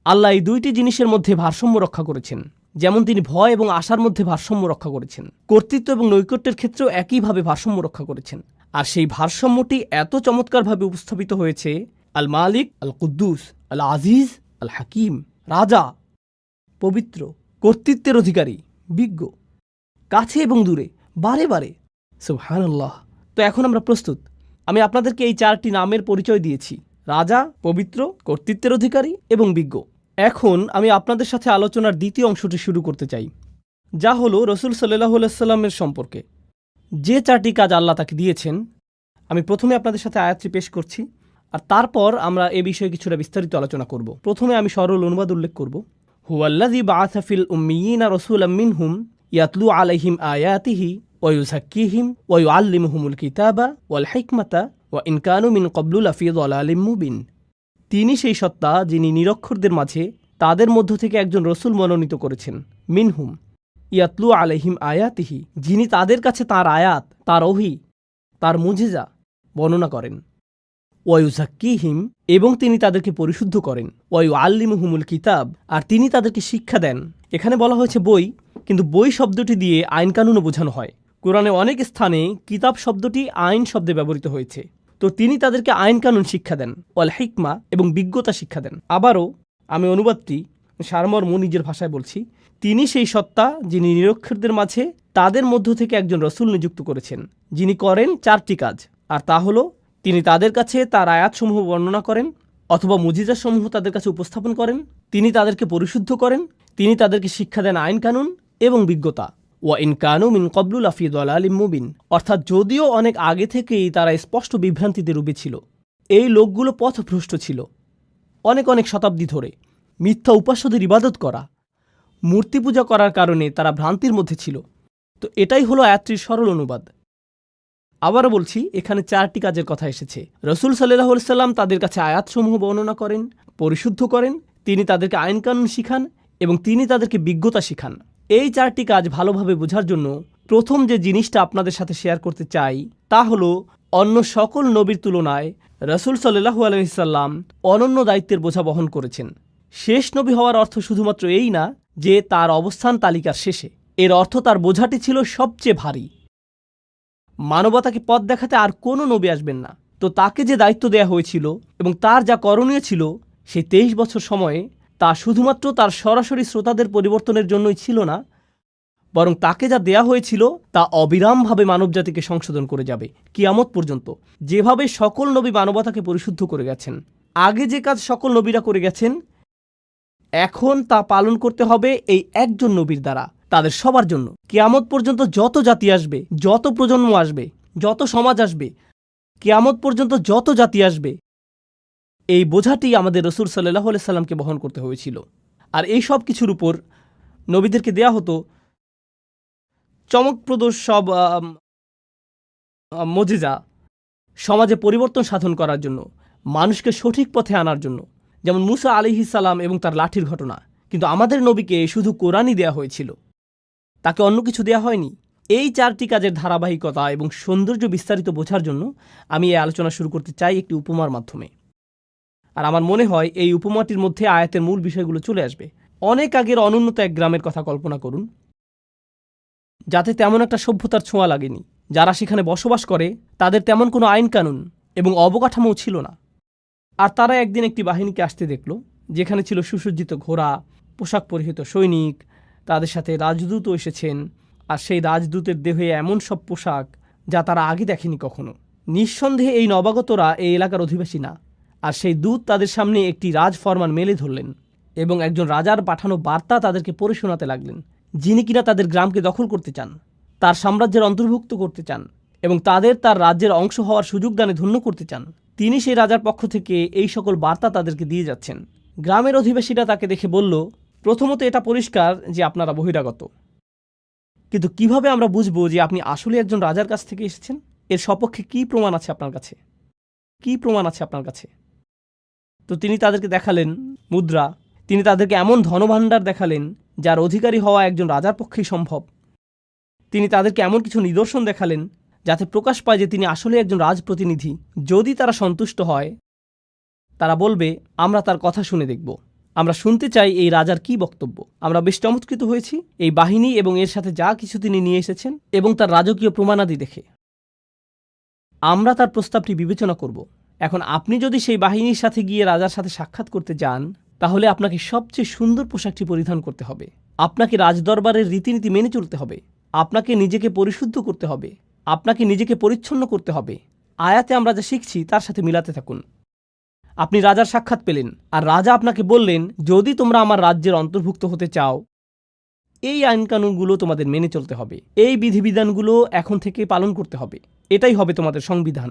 আল্লাহ এই দুইটি জিনিসের মধ্যে ভারসাম্য রক্ষা করেছেন, যেমন তিনি ভয় এবং আশার মধ্যে ভারসাম্য রক্ষা করেছেন, কর্তৃত্ব এবং নৈকট্যের ক্ষেত্রেও একইভাবে ভারসাম্য রক্ষা করেছেন। আর সেই ভারসাম্যটি এত চমৎকারভাবে উপস্থাপিত হয়েছে আল মালিক, আল কুদ্দুস, আল আজিজ, আল হাকিম, রাজা, পবিত্র, কর্তৃত্বের অধিকারী, বিজ্ঞ, কাছে এবং দূরে, বারে বারে। সুবহানাল্লাহ। তো এখন আমরা প্রস্তুত। আমি আপনাদেরকে এই চারটি নামের পরিচয় দিয়েছি: রাজা, পবিত্র, কর্তৃত্বের অধিকারী এবং বিজ্ঞ। এখন আমি আপনাদের সাথে আলোচনার দ্বিতীয় অংশটি শুরু করতে চাই, যা হলো রসুল সাল্লাল্লাহু আলাইহি সাল্লামের সম্পর্কে যে চারটি কাজ আল্লাহ তাকে দিয়েছেন। আমি প্রথমে আপনাদের সাথে আয়াতটি পেশ করছি, আর তারপর আমরা এ বিষয়ে কিছুটা বিস্তারিত আলোচনা করব। প্রথমে আমি সরল অনুবাদ উল্লেখ করব। হুয়াল্লাযী বাআসা ফিল উম্মিয়িনা রাসূলাম মিনহুম ইয়াতলু আলাইহিম আয়াতিহি ওয়া ইউযাক্কিহিম ওয়া ইউআল্লিমুহুমুল কিতাবা ওয়াল হিকমাতা ওয়া ইন কানু মিন ক্বাবলু লাফি যালালিম মুবিন। তিনি সেই সত্তা যিনি নিরক্ষরদের মাঝে তাদের মধ্য থেকে একজন রসুল মনোনীত করেছেন। মিনহুম ইয়াতলু আলাইহিম আয়াতিহি, যিনি তাদের কাছে তার আয়াত, তার ওহী, তার মুজিজা বর্ণনা করেন। ওয়া ইউযাক্কিহিম, এবং তিনি তাদেরকে পরিশুদ্ধ করেন। ওয়া ইউআল্লিমুহুমুল কিতাব, আর তিনি তাদেরকে শিক্ষা দেন। এখানে বলা হয়েছে বই, কিন্তু বই শব্দটি দিয়ে আইন কানুনও বোঝানো হয়। কোরআনে অনেক স্থানে কিতাব শব্দটি আইন শব্দে ব্যবহৃত হয়েছে। তো তিনি তাদেরকে আইন কানুন শিক্ষা দেন, ওয়াল হিকমা, এবং বিজ্ঞতা শিক্ষা দেন। আবারও আমি অনুবাদটি সারমর্ম নিজের ভাষায় বলছি। তিনি সেই সত্তা যিনি নিরক্ষরদের মাঝে তাদের মধ্য থেকে একজন রসুল নিযুক্ত করেছেন, যিনি করেন চারটি কাজ। আর তা হলো, তিনি তাদের কাছে তার আয়াতসমূহ বর্ণনা করেন অথবা মুজিজাসমূহ তাদের কাছে উপস্থাপন করেন, তিনি তাদেরকে পরিশুদ্ধ করেন, তিনি তাদেরকে শিক্ষা দেন আইন কানুন এবং বিজ্ঞতা। ওয়া ইন কানু মিন ক্বাবলু লাফি যালালিম মুবিন, অর্থাৎ যদিও অনেক আগে থেকেই তারা স্পষ্ট বিভ্রান্তিতে ডুবে ছিল, এই লোকগুলো পথভ্রষ্ট ছিল। অনেক অনেক শতাব্দী ধরে মিথ্যা উপাস্যদের ইবাদত করা, মূর্তি পূজা করার কারণে তারা ভ্রান্তির মধ্যে ছিল। তো এটাই হলো আয়াতটির সরল অনুবাদ। আবারও বলছি, এখানে চারটি কাজের কথা এসেছে। রসুল সাল্লাল্লাহু আলাইহি সাল্লাম তাদের কাছে আয়াতসমূহ বর্ণনা করেন, পরিশুদ্ধ করেন, তিনি তাদেরকে আইন কানুন শিখান এবং তিনি তাদেরকে বিজ্ঞতা শিখান। এই চারটি কাজ ভালোভাবে বোঝার জন্য প্রথম যে জিনিসটা আপনাদের সাথে শেয়ার করতে চাই তা হলো, অন্য সকল নবীর তুলনায় রসুল সাল্লাল্লাহু আলাইহি সাল্লাম অনন্য দায়িত্বের বোঝা বহন করেছেন। শেষ নবী হওয়ার অর্থ শুধুমাত্র এই না যে তার অবস্থান তালিকার শেষে, এর অর্থ তার বোঝাটি ছিল সবচেয়ে ভারী। মানবতাকে পথ দেখাতে আর কোনো নবী আসবেন না। তো তাকে যে দায়িত্ব দেয়া হয়েছিল এবং তার যা করণীয় ছিল, সেই 23 বছর সময়ে তা শুধুমাত্র তার সরাসরি শ্রোতাদের পরিবর্তনের জন্যই ছিল না, বরং তাকে যা দেয়া হয়েছিল তা অবিরামভাবে মানবজাতিকে সংশোধন করে যাবে কিয়ামত পর্যন্ত। যেভাবে সকল নবী মানবতাকে পরিশুদ্ধ করে গেছেন, আগে যে কাজ সকল নবীরা করে গেছেন, এখন তা পালন করতে হবে এই একজন নবীর দ্বারা, তাদের সবার জন্য। কিয়ামত পর্যন্ত যত জাতি আসবে, যত প্রজন্ম আসবে, যত সমাজ আসবে, কিয়ামত পর্যন্ত যত জাতি আসবে, এই বোঝাটি আমাদের রাসূল সাল্লাল্লাহু আলাইহি সাল্লামকে বহন করতে হয়েছিল। আর এই সব কিছুর উপর নবীদেরকে দেয়া হতো চমকপ্রদ সব মুজিজা, সমাজে পরিবর্তন সাধন করার জন্য, মানুষকে সঠিক পথে আনার জন্য, যেমন মুসা আলাইহিস সালাম এবং তার লাঠির ঘটনা। কিন্তু আমাদের নবীকে শুধু কোরআনই দেয়া হয়েছিল, তাকে অন্য কিছু দেয়া হয়নি। এই 4টি কাজের ধারাবাহিকতা এবং সৌন্দর্য বিস্তারিত বোঝার জন্য আমি এই আলোচনা শুরু করতে চাই একটি উপমার মাধ্যমে। আর আমার মনে হয় এই উপমাটির মধ্যে আয়াতের মূল বিষয়গুলো চলে আসবে। অনেক আগের অনুন্নত এক গ্রামের কথা কল্পনা করুন, যাতে তেমন একটা সভ্যতার ছোঁয়া লাগেনি। যারা সেখানে বসবাস করে তাদের তেমন কোনো আইন কানুন এবং অবকাঠামোও ছিল না। আর তারা একদিন একটি বাহিনীকে আসতে দেখল, যেখানে ছিল সুসজ্জিত ঘোড়া, পোশাক পরিহিত সৈনিক, তাদের সাথে রাজদূতও এসেছেন। আর সেই রাজদূতের দেহে এমন সব পোশাক যা তারা আগে দেখেনি কখনো। নিঃসন্দেহে এই নবাগতরা এই এলাকার অধিবাসী না। আর সেই দূত তাদের সামনে একটি রাজফরমান মেলে ধরলেন এবং একজন রাজার পাঠানো বার্তা তাদেরকে পড়ে শোনাতে লাগলেন, যিনি কিনা তাদের গ্রামকে দখল করতে চান, তার সাম্রাজ্যের অন্তর্ভুক্ত করতে চান এবং তাদের তার রাজ্যের অংশ হওয়ার সুযোগ দানে ধন্য করতে চান। তিনি সেই রাজার পক্ষ থেকে এই সকল বার্তা তাদেরকে দিয়ে যাচ্ছেন। গ্রামের অধিবাসীরা তাকে দেখে বলল, প্রথমত এটা পরিষ্কার যে আপনারা বহিরাগত, কিন্তু কিভাবে আমরা বুঝবো যে আপনি আসলে একজন রাজার কাছ থেকে এসেছেন? এর সপক্ষে কি প্রমাণ আছে আপনার কাছে? কি প্রমাণ আছে আপনার কাছে? তো তিনি তাদেরকে দেখালেন মুদ্রা, তিনি তাদেরকে এমন ধনভাণ্ডার দেখালেন যার অধিকারী হওয়া একজন রাজার পক্ষেই সম্ভব। তিনি তাদেরকে এমন কিছু নিদর্শন দেখালেন যাতে প্রকাশ পায় যে তিনি আসলে একজন রাজপ্রতিনিধি। যদি তারা সন্তুষ্ট হয়, তারা বলবে, আমরা তার কথা শুনে দেখব, আমরা শুনতে চাই এই রাজার কি বক্তব্য। আমরা বেশ চমৎকৃত হয়েছি এই বাহিনী এবং এর সাথে যা কিছু তিনি নিয়ে এসেছেন এবং তার রাজকীয় প্রমাণাদি দেখে। আমরা তার প্রস্তাবটি বিবেচনা করব। এখন আপনি যদি সেই বাহিনীর সাথে গিয়ে রাজার সাথে সাক্ষাৎ করতে যান, তাহলে আপনাকে সবচেয়ে সুন্দর পোশাকটি পরিধান করতে হবে, আপনাকে রাজদরবারের রীতিনীতি মেনে চলতে হবে, আপনাকে নিজেকে পরিশুদ্ধ করতে হবে, আপনাকে নিজেকে পরিচ্ছন্ন করতে হবে। আয়াতে আমরা যা শিখছি তার সাথে মিলাতে থাকুন। আপনি রাজার সাক্ষাৎ পেলেন, আর রাজা আপনাকে বললেন, যদি তোমরা আমার রাজ্যের অন্তর্ভুক্ত হতে চাও, এই আইনকানুনগুলো তোমাদের মেনে চলতে হবে, এই বিধিবিধানগুলো এখন থেকে পালন করতে হবে, এটাই হবে তোমাদের সংবিধান।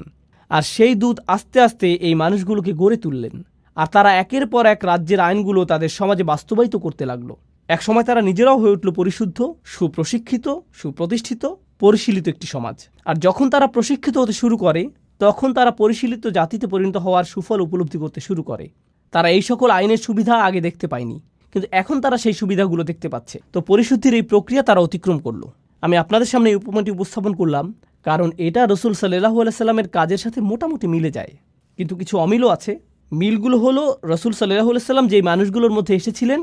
আর সেই দূত আস্তে আস্তে এই মানুষগুলোকে গড়ে তুললেন, আর তারা একের পর এক রাজ্যের আইনগুলো তাদের সমাজে বাস্তবায়িত করতে লাগলো। একসময় তারা নিজেরাও হয়ে উঠল পরিশুদ্ধ, সুপ্রশিক্ষিত, সুপ্রতিষ্ঠিত, পরিশীলিত একটি সমাজ। আর যখন তারা প্রশিক্ষিত হতে শুরু করে, তখন তারা পরিশীলিত জাতিতে পরিণত হওয়ার সুফল উপলব্ধি করতে শুরু করে। তারা এই সকল আইনের সুবিধা আগে দেখতে পায়নি, কিন্তু এখন তারা সেই সুবিধাগুলো দেখতে পাচ্ছে। তো পরিশুদ্ধির এই প্রক্রিয়া তারা অতিক্রম করলো। আমি আপনাদের সামনে এই উপমাটি উপস্থাপন করলাম কারণ এটা রাসূল সাল্লাল্লাহু আলাইহি সাল্লামের কাজের সাথে মোটামুটি মিলে যায়, কিন্তু কিছু অমিলও আছে। মিলগুলো হলো, রাসূল সাল্লাল্লাহু আলাইহি সাল্লাম যেই মানুষগুলোর মধ্যে এসেছিলেন,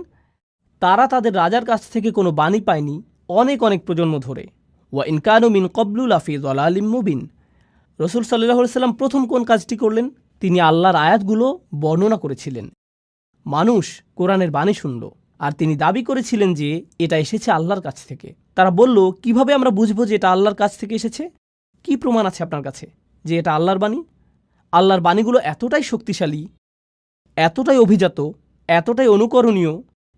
তারা তাদের রাজার কাছ থেকে কোনো বাণী পায়নি অনেক অনেক প্রজন্ম ধরে। ওয়া ইন কানু মিন ক্বাবলু লাফি যালালিম মুবিন। রাসূল সাল্লাল্লাহু আলাইহি সাল্লাম প্রথম কোন কাজটি করলেন? তিনি আল্লাহর আয়াতগুলো বর্ণনা করেছিলেন। মানুষ কোরআনের বাণী শুনল, আর তিনি দাবি করেছিলেন যে এটা এসেছে আল্লাহর কাছ থেকে। তারা বলল, কিভাবে আমরা বুঝবো যে এটা আল্লাহর কাছ থেকে এসেছে? কি প্রমাণ আছে আপনার কাছে যে এটা আল্লাহর বাণী? আল্লাহর বাণীগুলো এতটাই শক্তিশালী, এতটাই অভিজাত, এতটাই অনুকরণীয়,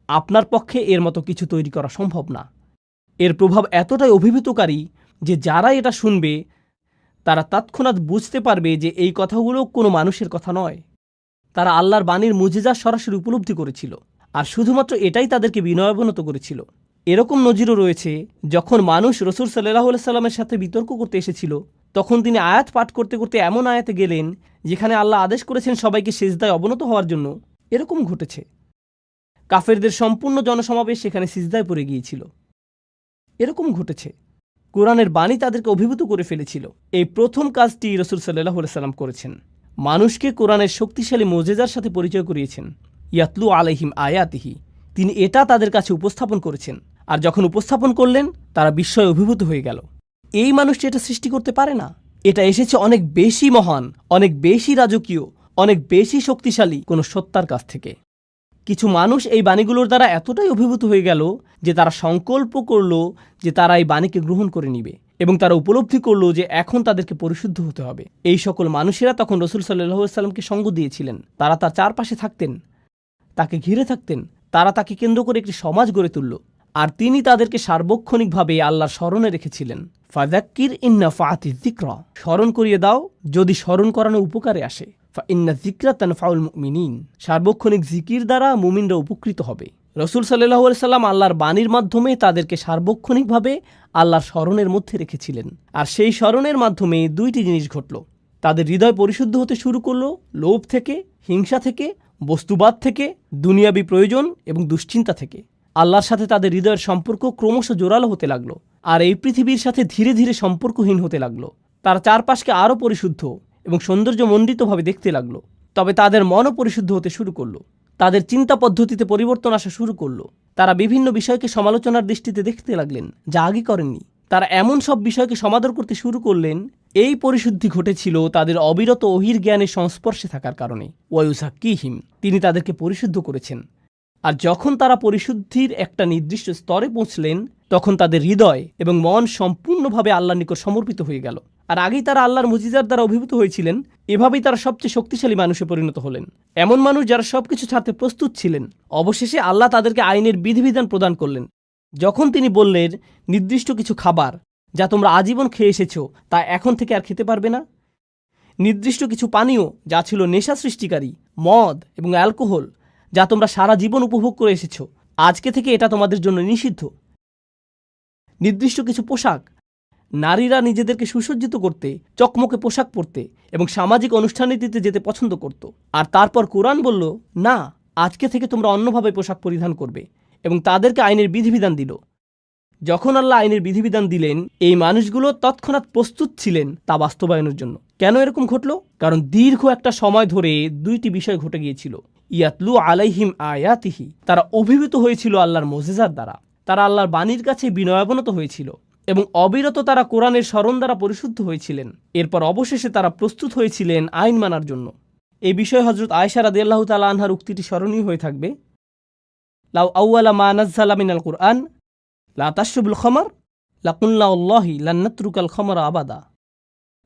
আপনার পক্ষে এর মতো কিছু তৈরি করা সম্ভব না। এর প্রভাব এতটাই অভিভূতকারী যে যারা এটা শুনবে তারা তৎক্ষণাৎ বুঝতে পারবে যে এই কথাগুলো কোনো মানুষের কথা নয়। তারা আল্লাহর বাণীর মুজিজা সরাসরি উপলব্ধি করেছিল, আর শুধুমাত্র এটাই তাদেরকে বিনয়াবনত করেছিল। এরকম নজিরও রয়েছে, যখন মানুষ রাসূল সাল্লাল্লাহু আলাইহি সাল্লামের সাথে বিতর্ক করতে এসেছিল, তখন তিনি আয়াত পাঠ করতে করতে এমন আয়াতে গেলেন যেখানে আল্লাহ আদেশ করেছেন সবাইকে সিজদায় অবনত হওয়ার জন্য। এরকম ঘটেছে, কাফেরদের সম্পূর্ণ জনসমাবেশ সেখানে সিজদায় পড়ে গিয়েছিল। এরকম ঘটেছে, কোরআনের বাণী তাদেরকে অভিভূত করে ফেলেছিল। এই প্রথম কাজটি রাসূল সাল্লাল্লাহু আলাইহি সাল্লাম করেছেন, মানুষকে কোরআনের শক্তিশালী মুজিজার সাথে পরিচয় করিয়েছেন। ইয়াতলু আলাইহিম আয়াতিহি, তিনি এটা তাদের কাছে উপস্থাপন করেছেন। আর যখন উপস্থাপন করলেন, তারা বিস্ময়ে অভিভূত হয়ে গেল। এই মানুষটি এটা সৃষ্টি করতে পারে না, এটা এসেছে অনেক বেশি মহান, অনেক বেশি রাজকীয়, অনেক বেশি শক্তিশালী কোনো সত্তার কাছ থেকে। কিছু মানুষ এই বাণীগুলোর দ্বারা এতটাই অভিভূত হয়ে গেল যে তারা সংকল্প করল যে তারা এই বাণীকে গ্রহণ করে নিবে, এবং তারা উপলব্ধি করল যে এখন তাদেরকে পরিশুদ্ধ হতে হবে। এই সকল মানুষেরা তখন রাসূল সাল্লাল্লাহু আলাইহি সাল্লামকে সঙ্গ দিয়েছিলেন। তারা তার চারপাশে থাকতেন, তাকে ঘিরে থাকতেন, তারা তাকে কেন্দ্র করে একটি সমাজ গড়ে তুলল। আর তিনি তাদেরকে সার্বক্ষণিকভাবে আল্লাহর স্মরণে রেখেছিলেন। ফাযাক্কির ইন্না ফাআতি যিকরা, স্মরণ করিয়ে দাও যদি স্মরণ করানো উপকারে আসে। ইন্না যিকরা তানফাউল মুমিনিন, সার্বক্ষণিক জিকির দ্বারা মুমিনরা উপকৃত হবে। রাসূল সাল্লাল্লাহু আলাইহি সাল্লাম আল্লাহর বাণীর মাধ্যমে তাদেরকে সার্বক্ষণিকভাবে আল্লাহর স্মরণের মধ্যে রেখেছিলেন। আর সেই স্মরণের মাধ্যমে দুইটি জিনিস ঘটল। তাদের হৃদয় পরিশুদ্ধ হতে শুরু করলো লোভ থেকে, হিংসা থেকে, বস্তুবাদ থেকে, দুনিয়াবি প্রয়োজন এবং দুশ্চিন্তা থেকে। আল্লাহর সাথে তাদের হৃদয়ের সম্পর্ক ক্রমশ জোরালো হতে লাগলো, আর এই পৃথিবীর সাথে ধীরে ধীরে সম্পর্কহীন হতে লাগলো। তারা চারপাশকে আরও পরিশুদ্ধ এবং সৌন্দর্যমণ্ডিতভাবে দেখতে লাগলো। তবে তাদের মনও পরিশুদ্ধ হতে শুরু করলো। তাদের চিন্তা পদ্ধতিতে পরিবর্তন আসা শুরু করলো। তারা বিভিন্ন বিষয়কে সমালোচনার দৃষ্টিতে দেখতে লাগলেন, যা আগে করেননি। তারা এমন সব বিষয়কে সমাদর করতে শুরু করলেন। এই পরিশুদ্ধি ঘটেছিল তাদের অবিরত ওহির জ্ঞানের সংস্পর্শে থাকার কারণে। ওয়ায়ুযাক্কিহিম, তিনি তাদেরকে পরিশুদ্ধ করেছেন। আর যখন তারা পরিশুদ্ধির একটা নির্দিষ্ট স্তরে পৌঁছলেন, তখন তাদের হৃদয় এবং মন সম্পূর্ণভাবে আল্লাহর নিকট সমর্পিত হয়ে গেল। আর আগেই তারা আল্লাহর মুজিজার দ্বারা অভিভূত হয়েছিলেন। এভাবেই তারা সবচেয়ে শক্তিশালী মানুষে পরিণত হলেন, এমন মানুষ যারা সবকিছু ছাড়তে প্রস্তুত ছিলেন। অবশেষে আল্লাহ তাদেরকে আইনের বিধিবিধান প্রদান করলেন। যখন তিনি বললেন, নির্দিষ্ট কিছু খাবার যা তোমরা আজীবন খেয়ে এসেছো তা এখন থেকে আর খেতে পারবে না, নির্দিষ্ট কিছু পানীয় যা ছিল নেশা সৃষ্টিকারী, মদ এবং অ্যালকোহল যা তোমরা সারা জীবন উপভোগ করে এসেছো, আজকে থেকে এটা তোমাদের জন্য নিষিদ্ধ, নির্দিষ্ট কিছু পোশাক, নারীরা নিজেদেরকে সুসজ্জিত করতে, চকমকে পোশাক পরতে এবং সামাজিক অনুষ্ঠানীতিতে যেতে পছন্দ করত। আর তারপর কোরআন বলল, না, আজকে থেকে তোমরা অন্যভাবে পোশাক পরিধান করবে, এবং তাদেরকে আইনের বিধিবিধান দিল। যখন আল্লাহ আইনের বিধিবিধান দিলেন, এই মানুষগুলো তৎক্ষণাৎ প্রস্তুত ছিলেন তা বাস্তবায়নের জন্য। কেন এরকম ঘটল? কারণ দীর্ঘ একটা সময় ধরে দুইটি বিষয় ঘটে গিয়েছিল। ইয়াতলু আলাইহিম আয়াতিহি, তারা অভিভূত হয়েছিল আল্লাহর মুজিজাত দ্বারা। তারা আল্লাহর বাণীর কাছে বিনয়াবনত হয়েছিল এবং অবিরত তারা কোরআনের স্মরণ দ্বারা পরিশুদ্ধ হয়েছিলেন। এরপর অবশেষে তারা প্রস্তুত হয়েছিলেন আইন মানার জন্য। এই বিষয়ে হযরত আয়েশা রাদিয়াল্লাহু তাআলা আনহার উক্তিটি স্মরণীয় হয়ে থাকবে, লাউ আউয়ালা মা নাযালা মিনাল কুরআন লা তাশরবুল খামর লাকুল্লা আল্লাহি লান নাতরুকাল খামরা আবাদা।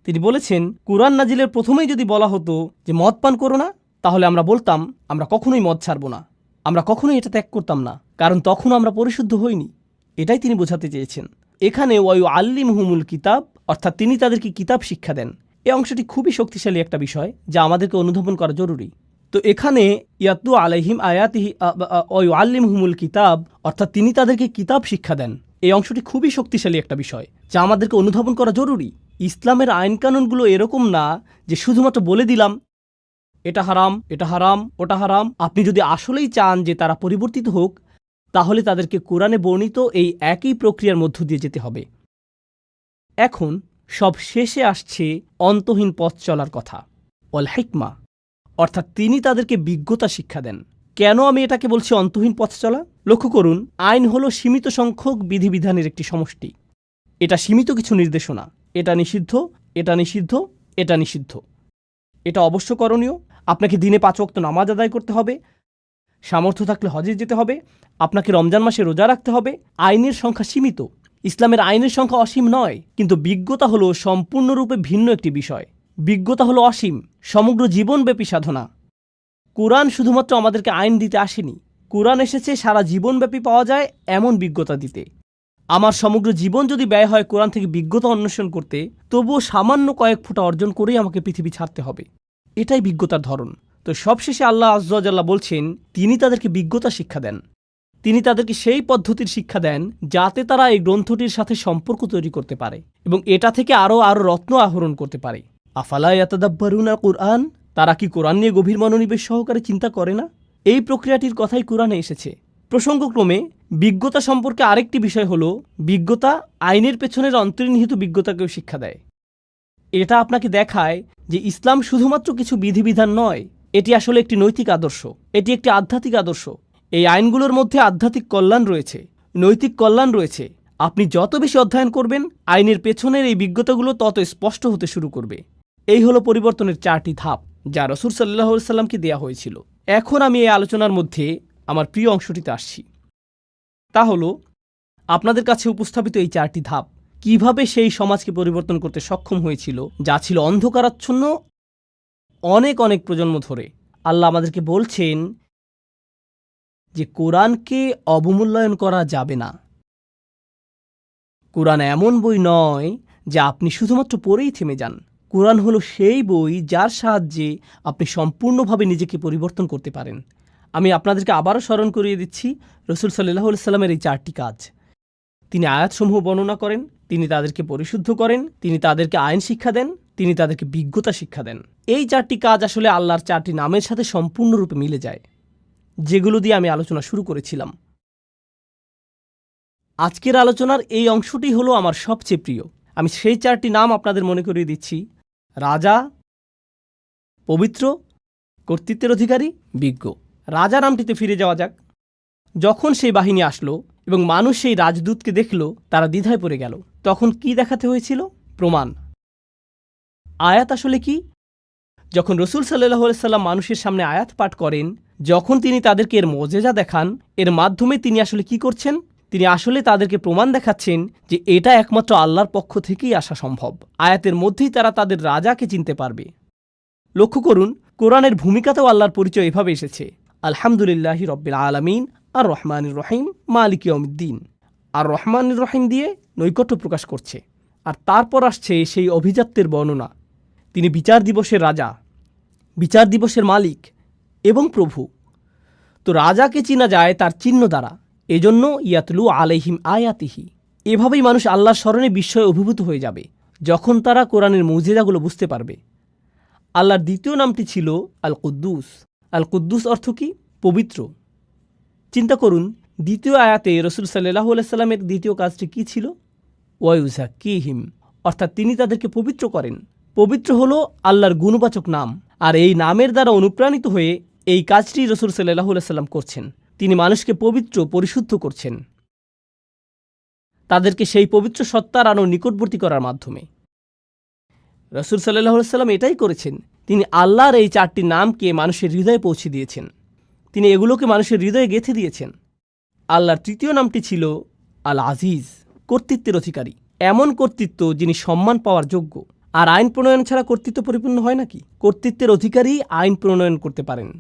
তিনি বলেছেন, কুরআন নাজিলের প্রথমেই যদি বলা হতো যে মদ পান করো না, তাহলে আমরা বলতাম আমরা কখনোই মদ ছাড়ব না, আমরা কখনোই এটা ত্যাগ করতাম না, কারণ তখন আমরা পরিশুদ্ধ হইনি। এটাই তিনি বোঝাতে চেয়েছেন। এখানে ওয়ায়ু আল্লিমহুমুল কিতাব, অর্থাৎ তিনি তাদেরকে কিতাব শিক্ষা দেন। এই অংশটি খুবই শক্তিশালী একটা বিষয় যা আমাদেরকে অনুধাবন করা জরুরি। তো এখানে ইয়াতলু আলাইহিম আয়াতিহি ওয়ায়ু আল্লিমহুমুল কিতাব, অর্থাৎ তিনি তাদেরকে কিতাব শিক্ষা দেন, এই অংশটি খুবই শক্তিশালী একটা বিষয় যা আমাদেরকে অনুধাবন করা জরুরি। ইসলামের আইনকানুনগুলো এরকম না যে শুধুমাত্র বলে দিলাম এটা হারাম, এটা হারাম, ওটা হারাম। আপনি যদি আসলেই চান যে তারা পরিবর্তিত হোক, তাহলে তাদেরকে কোরআনে বর্ণিত এই একই প্রক্রিয়ার মধ্য দিয়ে যেতে হবে। এখন সব শেষে আসছে অন্তহীন পথ চলার কথা, ওয়াল হিকমা, অর্থাৎ তিনি তাদেরকে বিজ্ঞতা শিক্ষা দেন। কেন আমি এটাকে বলছি অন্তহীন পথ চলা? লক্ষ্য করুন, আইন হলো সীমিত সংখ্যক বিধিবিধানের একটি সমষ্টি। এটা সীমিত কিছু নির্দেশনা, এটা নিষিদ্ধ, এটা নিষিদ্ধ, এটা নিষিদ্ধ, এটা অবশ্য করণীয়। আপনাকে দিনে 5 ওয়াক্ত নামাজ আদায় করতে হবে, সামর্থ্য থাকলে হজে যেতে হবে, আপনাকে রমজান মাসে রোজা রাখতে হবে। আইনের সংখ্যা সীমিত। ইসলামের আইনের সংখ্যা অসীম নয়, কিন্তু বিজ্ঞতা হলো সম্পূর্ণরূপে ভিন্ন একটি বিষয়। বিজ্ঞতা হলো অসীম, সমগ্র জীবনব্যাপী সাধনা। কোরআন শুধুমাত্র আমাদেরকে আইন দিতে আসেনি, কোরআন এসেছে সারা জীবনব্যাপী পাওয়া যায় এমন বিজ্ঞতা দিতে। আমার সমগ্র জীবন যদি ব্যয় হয় কোরআন থেকে বিজ্ঞতা অন্বেষণ করতে, তবুও সামান্য কয়েক ফোঁটা অর্জন করেই আমাকে পৃথিবী ছাড়তে হবে। এটাই বিজ্ঞতার ধরন। তো সবশেষে আল্লাহ আযজা ওয়া জাল্লা বলছেন, তিনি তাদেরকে বিজ্ঞতা শিক্ষা দেন। তিনি তাদেরকে সেই পদ্ধতির শিক্ষা দেন যাতে তারা এই গ্রন্থটির সাথে সম্পর্ক তৈরি করতে পারে এবং এটা থেকে আরও রত্ন আহরণ করতে পারে। আফালা ইয়াতাদাব্বারুনা কুরআন, তারা কি কোরআন নিয়ে গভীর মনোনিবেশ সহকারে চিন্তা করে না? এই প্রক্রিয়াটির কথাই কোরআনে এসেছে। প্রসঙ্গক্রমে বিজ্ঞতা সম্পর্কে আরেকটি বিষয় হলো, বিজ্ঞতা আইনের পেছনের অন্তর্নিহিত বিজ্ঞতাকেও শিক্ষা দেয়। এটা আপনাকে দেখায় যে ইসলাম শুধুমাত্র কিছু বিধিবিধান নয়, এটি আসলে একটি নৈতিক আদর্শ, এটি একটি আধ্যাত্মিক আদর্শ। এই আইনগুলোর মধ্যে আধ্যাত্মিক কল্যাণ রয়েছে, নৈতিক কল্যাণ রয়েছে। আপনি যত বেশি অধ্যয়ন করবেন, আইনের পেছনের এই বিজ্ঞতাগুলো তত স্পষ্ট হতে শুরু করবে। এই হলো পরিবর্তনের 4টি ধাপ যা রাসূল সাল্লাল্লাহু আলাইহি সাল্লামকে দেয়া হয়েছিল। এখন আমি এই আলোচনার মধ্যে আমার প্রিয় অংশটিতে আসছি। তা হলো আপনাদের কাছে উপস্থাপিত এই 4টি ধাপ কিভাবে সেই সমাজকে পরিবর্তন করতে সক্ষম হয়েছিল যা ছিল অন্ধকারাচ্ছন্ন অনেক অনেক প্রজন্ম ধরে। আল্লাহ আমাদেরকে বলছেন, যে কোরআনকে অবমূল্যায়ন করা যাবে না। কোরআন এমন বই নয় যা আপনি শুধুমাত্র পড়েই থেমে যান। কোরআন হলো সেই বই যার সাহায্যে আপনি সম্পূর্ণভাবে নিজেকে পরিবর্তন করতে পারেন। আমি আপনাদেরকে আবারও স্মরণ করিয়ে দিচ্ছি রাসূল সাল্লাল্লাহু আলাইহি সাল্লামের এই 4টি কাজ। তিনি আয়াতসমূহ বর্ণনা করেন, তিনি তাদেরকে পরিশুদ্ধ করেন, তিনি তাদেরকে আইন শিক্ষা দেন, তিনি তাদেরকে বিজ্ঞতা শিক্ষা দেন। এই 4টি কাজ আসলে আল্লাহর 4টি নামের সাথে সম্পূর্ণরূপে মিলে যায়, যেগুলো দিয়ে আমি আলোচনা শুরু করেছিলাম। আজকের আলোচনার এই অংশটি হলো আমার সবচেয়ে প্রিয়। আমি সেই 4টি নাম আপনাদের মনে করিয়ে দিচ্ছি: রাজা, পবিত্র, কর্তৃত্বের অধিকারী, বিজ্ঞ। রাজা নামটিতে ফিরে যাওয়া যাক। যখন সেই বাহিনী আসলো এবং মানুষ সেই রাজদূতকে দেখল, তারা দ্বিধায় পড়ে গেল। তখন কি দেখাতে হয়েছিল? প্রমাণ। আয়াত আসলে কি? যখন রাসূল সাল্লাল্লাহু আলাইহি সাল্লাম মানুষের সামনে আয়াত পাঠ করেন, যখন তিনি তাদেরকে এর মুজিজা দেখান, এর মাধ্যমে তিনি আসলে কি করছেন? তিনি আসলে তাদেরকে প্রমাণ দেখাচ্ছেন যে এটা একমাত্র আল্লাহর পক্ষ থেকেই আসা সম্ভব। আয়াতের মধ্যেই তারা তাদের রাজাকে চিনতে পারবে। লক্ষ্য করুন, কোরআনের ভূমিকাতেও আল্লাহর পরিচয় এভাবে এসেছে: আলহামদুলিল্লাহি রব্বিল আলামিন, আর রহমানির রহিম, মালিক ইয়াউমিদ্দিন। আর রহমানির রহিম দিয়ে নৈকট্য প্রকাশ করছে। আর তারপর আসছে সেই অভিজাত্যের বর্ণনা। তিনি বিচার দিবসের রাজা, বিচার দিবসের মালিক এবং প্রভু। তো রাজাকে চিনা যায় তার চিহ্ন দ্বারা। এজন্য ইয়াতলু আলাইহিম আয়াতিহি। এভাবেই মানুষ আল্লাহর স্মরণে বিস্ময়ে অভিভূত হয়ে যাবে যখন তারা কোরআনের মুজিজাগুলো বুঝতে পারবে। আল্লাহর দ্বিতীয় নামটি ছিল আল কুদ্দুস। আল কুদ্দুস অর্থ কি? পবিত্র। চিন্তা করুন, দ্বিতীয় আয়াতে রাসূল সাল্লাল্লাহু আলাইহি সাল্লামের দ্বিতীয় কাজটি কি ছিল? ওয়ায়ুযাক্কিহিম, অর্থাৎ তিনি তাদেরকে পবিত্র করেন। পবিত্র হলো আল্লাহর গুণবাচক নাম, আর এই নামের দ্বারা অনুপ্রাণিত হয়ে এই কাজটি রাসূল সাল্লাল্লাহু আলাইহি সাল্লাম করছেন। তিনি মানুষকে পবিত্র, পরিশুদ্ধ করছেন, তাদেরকে সেই পবিত্র সত্তার আরও নিকটবর্তী করার মাধ্যমে। রাসূল সাল্লাল্লাহু আলাইহি সাল্লাম এটাই করেছেন। তিনি আল্লাহর এই 4টি নামকে মানুষের হৃদয়ে পৌঁছে দিয়েছেন। তিনি এগুলোকে মানুষের হৃদয়ে গেঁথে দিয়েছেন। আল্লাহর তৃতীয় নামটি ছিল আল আজিজ, কর্তৃত্বের অধিকারী। এমন কর্তৃত্ব যিনি সম্মান পাওয়ার যোগ্য। আর আইন প্রণয়ন ছাড়া কর্তৃত্ব পরিপূর্ণ হয় নাকি? কর্তৃত্বের অধিকারী আইন প্রণয়ন করতে পারেন।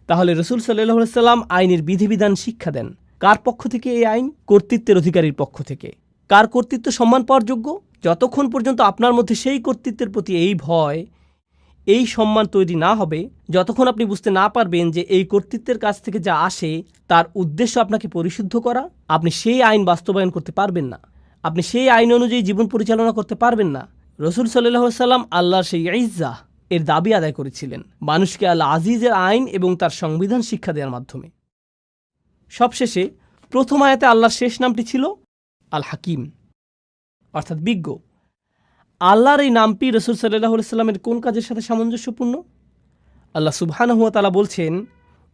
তাহলে রাসূল সাল্লাল্লাহু আলাইহি সাল্লাম আইনের বিধিবিধান শিক্ষা দেন। কার পক্ষ থেকে এই আইন? কর্তৃত্বের অধিকারীর পক্ষ থেকে। কার কর্তৃত্ব সম্মান পাওয়ার যোগ্য? যতক্ষণ পর্যন্ত আপনার মধ্যে সেই কর্তৃত্বের প্রতি এই ভয়, এই সম্মান তৈরি না হবে, যতক্ষণ আপনি বুঝতে না পারবেন যে এই কর্তৃত্বের কাছ থেকে যা আসে তার উদ্দেশ্য আপনাকে পরিশুদ্ধ করা, আপনি সেই আইন বাস্তবায়ন করতে পারবেন না। আপনি সেই আইন অনুযায়ী জীবন পরিচালনা করতে পারবেন না। রাসূল সাল্লাল্লাহু আলাইহি সাল্লাম আল্লাহর সেই ইজ্জাহ এর দাবি আদায় করেছিলেন মানুষকে আল আজিজের আইন এবং তার সংবিধান শিক্ষা দেওয়ার মাধ্যমে। সবশেষে প্রথম আয়াতে আল্লাহর শেষ নামটি ছিল আল হাকিম, অর্থাৎ বিজ্ঞ। আল্লাহর এই নামটি রাসূল সাল্লাল্লাহু আলাইহি সাল্লামের কোন কাজের সাথে সামঞ্জস্যপূর্ণ? আল্লাহ সুবহানাহু ওয়া তাআলা বলছেন,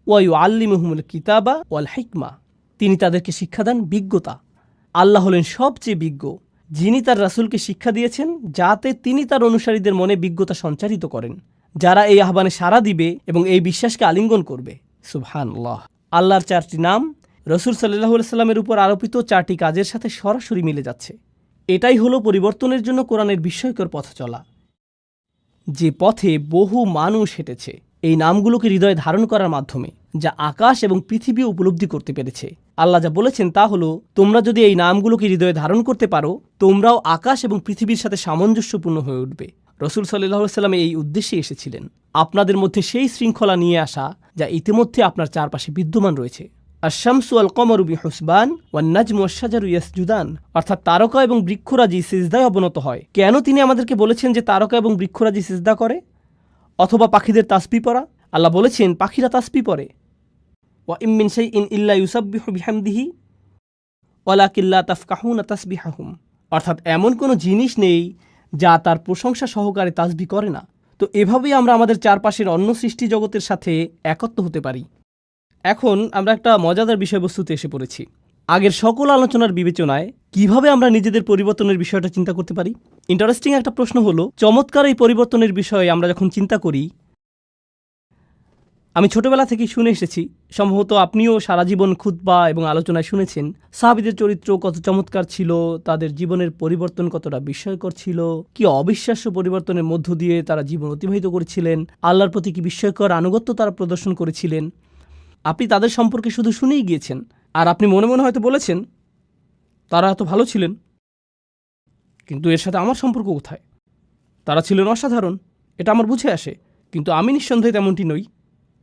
ওয়া ইউআল্লিমুহুমুল কিতাবা ওয়াল হিকমা। তিনি তাদেরকে শিক্ষা দেন বিজ্ঞতা। আল্লাহ হলেন সবচেয়ে বিজ্ঞ, যিনি তার রাসূলকে শিক্ষা দিয়েছেন যাতে তিনি তার অনুসারীদের মনে বিজ্ঞতা সঞ্চারিত করেন, যারা এই আহ্বানে সাড়া দিবে এবং এই বিশ্বাসকে আলিঙ্গন করবে। সুবহানাল্লাহ। আল্লাহর 4টি নাম রাসূল সাল্লাল্লাহু আলাইহি সাল্লামের উপর আরোপিত 4টি কাজের সাথে সরাসরি মিলে যাচ্ছে। এটাই হলো পরিবর্তনের জন্য কোরআনের বিস্ময়কর পথ চলা, যে পথে বহু মানুষ হেঁটেছে এই নামগুলোকে হৃদয়ে ধারণ করার মাধ্যমে, যা আকাশ এবং পৃথিবী উপলব্ধি করতে পেরেছে। আল্লাহ যা বলেছেন তা হলো, তোমরা যদি এই নামগুলোকে হৃদয়ে ধারণ করতে পারো, তোমরাও আকাশ এবং পৃথিবীর সাথে সামঞ্জস্যপূর্ণ হয়ে উঠবে। রাসূল সাল্লাল্লাহু আলাইহি সাল্লাম এই উদ্দেশ্যে এসেছিলেন, আপনাদের মধ্যে সেই শৃঙ্খলা নিয়ে আসা যা ইতিমধ্যে আপনার চারপাশে বিদ্যমান রয়েছে। আশ-শামসু ওয়াল কমারু বিহুসবান ওয়ান নাজমু ওয়াশ-শাজারু ইয়াসজুদান, অর্থাৎ তারকা এবং বৃক্ষরাজি সিজদায় অবনত হয়। কেন তিনি আমাদেরকে বলেছেন যে তারকা এবং বৃক্ষরাজি সিজদা করে? অথবা পাখিদের তাসবিহ পড়া? আল্লাহ বলেছেন পাখিরা তাসবিহ পড়ে। ওয়া ইম মিন শাইইন ইল্লা ইউসাব্বিহু বিহামদিহি ওয়ালাকিন লা তাফকাহুনা তাসবিহাহুম, অর্থাৎ এমন কোনো জিনিস নেই যা তার প্রশংসা সহকারে তাসবিহ করে না। তো এভাবেই আমরা আমাদের চারপাশের অন্য সৃষ্টি জগতের সাথে একত্র হতে পারি। এখন আমরা একটা মজাদার বিষয়বস্তুতে এসে পড়েছি। আগের সকল আলোচনার বিবেচনায় কিভাবে আমরা নিজেদের পরিবর্তনের বিষয়টা চিন্তা করতে পারি? ইন্টারেস্টিং একটা প্রশ্ন হলো, চমৎকার এই পরিবর্তনের বিষয়ে আমরা যখন চিন্তা করি, আমি ছোটবেলা থেকেই শুনে এসেছি, সম্ভবত আপনিও সারা জীবন খুতবা এবং আলোচনায় শুনেছেন, সাহাবীদের চরিত্র কত চমৎকার ছিল, তাদের জীবনের পরিবর্তন কতটা বিস্ময়কর ছিল, কি অবিশ্বাস্য পরিবর্তনের মধ্য দিয়ে তারা জীবন অতিবাহিত করেছিলেন, আল্লাহর প্রতি কি বিস্ময়কর আনুগত্য তারা প্রদর্শন করেছিলেন। আপনি তাদের সম্পর্কে শুধু শুনেই গিয়েছেন, আর আপনি মনে মনে হয়তো বলেছেন তারা এত ভালো ছিলেন, কিন্তু এর সাথে আমার সম্পর্ক কোথায়? তারা ছিলেন অসাধারণ, এটা আমার বুঝে আসে, কিন্তু আমি নিঃসন্দেহে তেমনটি নই।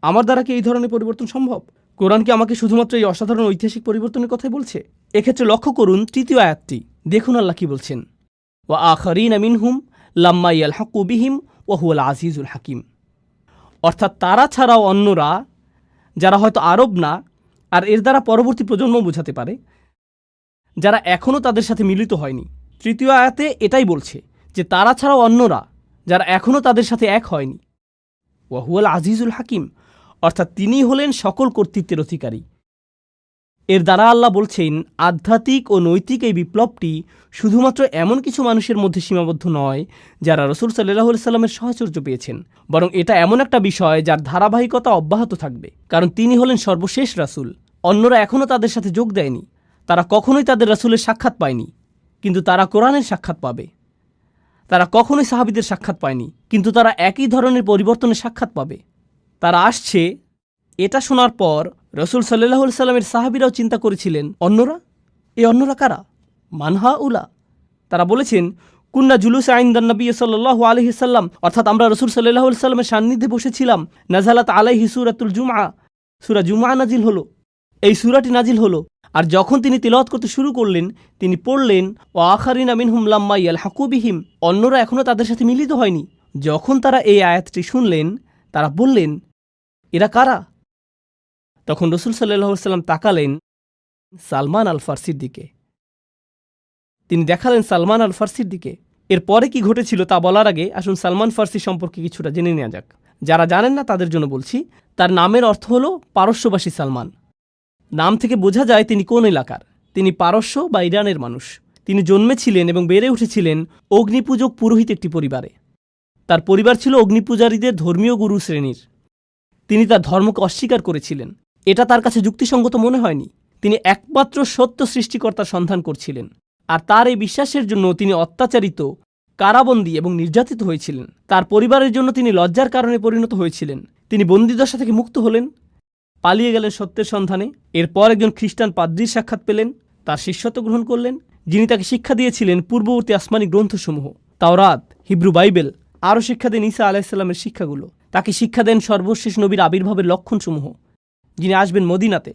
আমার দ্বারা কি এই ধরনের পরিবর্তন সম্ভব? কোরআন কি আমাকে শুধুমাত্র এই অসাধারণ ঐতিহাসিক পরিবর্তনের কথাই বলছে? এক্ষেত্রে লক্ষ্য করুন তৃতীয় আয়াতটি। দেখুন আল্লাহ কি বলছেন, ওয়া আখারিনা মিনহুম লাম্মা ইয়ালহাকু বিহিম ওয়া হুয়াল আজিজুল হাকিম। অর্থাৎ তারা ছাড়াও অন্যরা, যারা হয়তো আরব না, আর এর দ্বারা পরবর্তী প্রজন্ম বোঝাতে পারে, যারা এখনও তাদের সাথে মিলিত হয়নি। তৃতীয় আয়াতে এটাই বলছে যে তারা ছাড়াও অন্যরা, যারা এখনও তাদের সাথে এক হয়নি। ওয়া হুয়াল আজিজুল হাকিম, অর্থাৎ তিনি হলেন সকল কর্তৃত্বের অধিকারী। এর দ্বারা আল্লাহ বলছেন আধ্যাত্মিক ও নৈতিক এই বিপ্লবটি শুধুমাত্র এমন কিছু মানুষের মধ্যে সীমাবদ্ধ নয় যারা রাসূল সাল্লাল্লাহু আলাইহি সাল্লামের সাহচর্য পেয়েছেন, বরং এটা এমন একটা বিষয় যার ধারাবাহিকতা অব্যাহত থাকবে, কারণ তিনি হলেন সর্বশেষ রাসূল। অন্যরা এখনও তাদের সাথে যোগ দেয়নি, তারা কখনোই তাদের রাসূলের সাক্ষাৎ পায়নি, কিন্তু তারা কোরআনের সাক্ষাৎ পাবে। তারা কখনোই সাহাবীদের সাক্ষাৎ পায়নি, কিন্তু তারা একই ধরনের পরিবর্তনের সাক্ষাৎ পাবে। তারা আসছে। এটা শোনার পর রাসূল সাল্লাল্লাহু আলাইহি সাল্লামের সাহাবীরাও চিন্তা করেছিলেন, অন্যরা? এই অন্যরা কারা? মানহা উলা। তারা বলেছেন, কুন্না জুলুসা ইনদান নবী সাল্লাল্লাহু আলাইহি সাল্লাম, অর্থাৎ আমরা রাসূল সাল্লাল্লাহু আলাইহি সাল্লামের সান্নিধ্যে বসেছিলাম। নাযালাত আলাইহি সূরাতুল জুমআ, সূরা জুমআ নাজিল হলো। এই সূরাটি নাজিল হলো, আর যখন তিনি তিলাওয়াত করতে শুরু করলেন, তিনি পড়লেন, ওয়া আখারিনা মিনহুম লাম্মা ইয়ালহাকু বিহিম, অন্যরা এখনও তাদের সাথে মিলিত হয়নি। যখন তারা এই আয়াতটি শুনলেন, তারা বললেন, এরা কারা? তখন রাসূল সাল্লাল্লাহু আলাইহি সাল্লাম তাকালেন সালমান আল ফারসির দিকে। তিনি দেখালেন সালমান আল ফারসির দিকে। এরপরে কি ঘটেছিল তা বলার আগে আসুন সালমান ফারসি সম্পর্কে কিছুটা জেনে নেওয়া যাক। যারা জানেন না তাদের জন্য বলছি, তার নামের অর্থ হল পারস্যবাসী সালমান। নাম থেকে বোঝা যায় তিনি কোন এলাকার। তিনি পারস্য বা ইরানের মানুষ। তিনি জন্মেছিলেন এবং বেড়ে উঠেছিলেন অগ্নিপূজক পুরোহিত একটি পরিবারে। তার পরিবার ছিল অগ্নিপূজারীদের ধর্মীয় গুরু শ্রেণীর। তিনি তার ধর্মকে অস্বীকার করেছিলেন। এটা তার কাছে যুক্তিসঙ্গত মনে হয়নি। তিনি একমাত্র সত্য সৃষ্টিকর্তার সন্ধান করছিলেন, আর তার এই বিশ্বাসের জন্য তিনি অত্যাচারিত, কারাবন্দী এবং নির্যাতিত হয়েছিলেন। তার পরিবারের জন্য তিনি লজ্জার কারণে পরিণত হয়েছিলেন। তিনি বন্দিদশা থেকে মুক্ত হলেন, পালিয়ে গেলেন সত্যের সন্ধানে। এরপর একজন খ্রিস্টান পাদ্রীর সাক্ষাৎ পেলেন, তার শিষ্যত্ব গ্রহণ করলেন, যিনি তাকে শিক্ষা দিয়েছিলেন পূর্ববর্তী আসমানি গ্রন্থসমূহ, তাওরাত, হিব্রু বাইবেল। আরও শিক্ষা দেন ঈসা আলাইহিসসালামের শিক্ষাগুলো। তাকে শিক্ষা দেন সর্বশেষ নবীর আবির্ভাবের লক্ষণসমূহ, যিনি আসবেন মদিনাতে।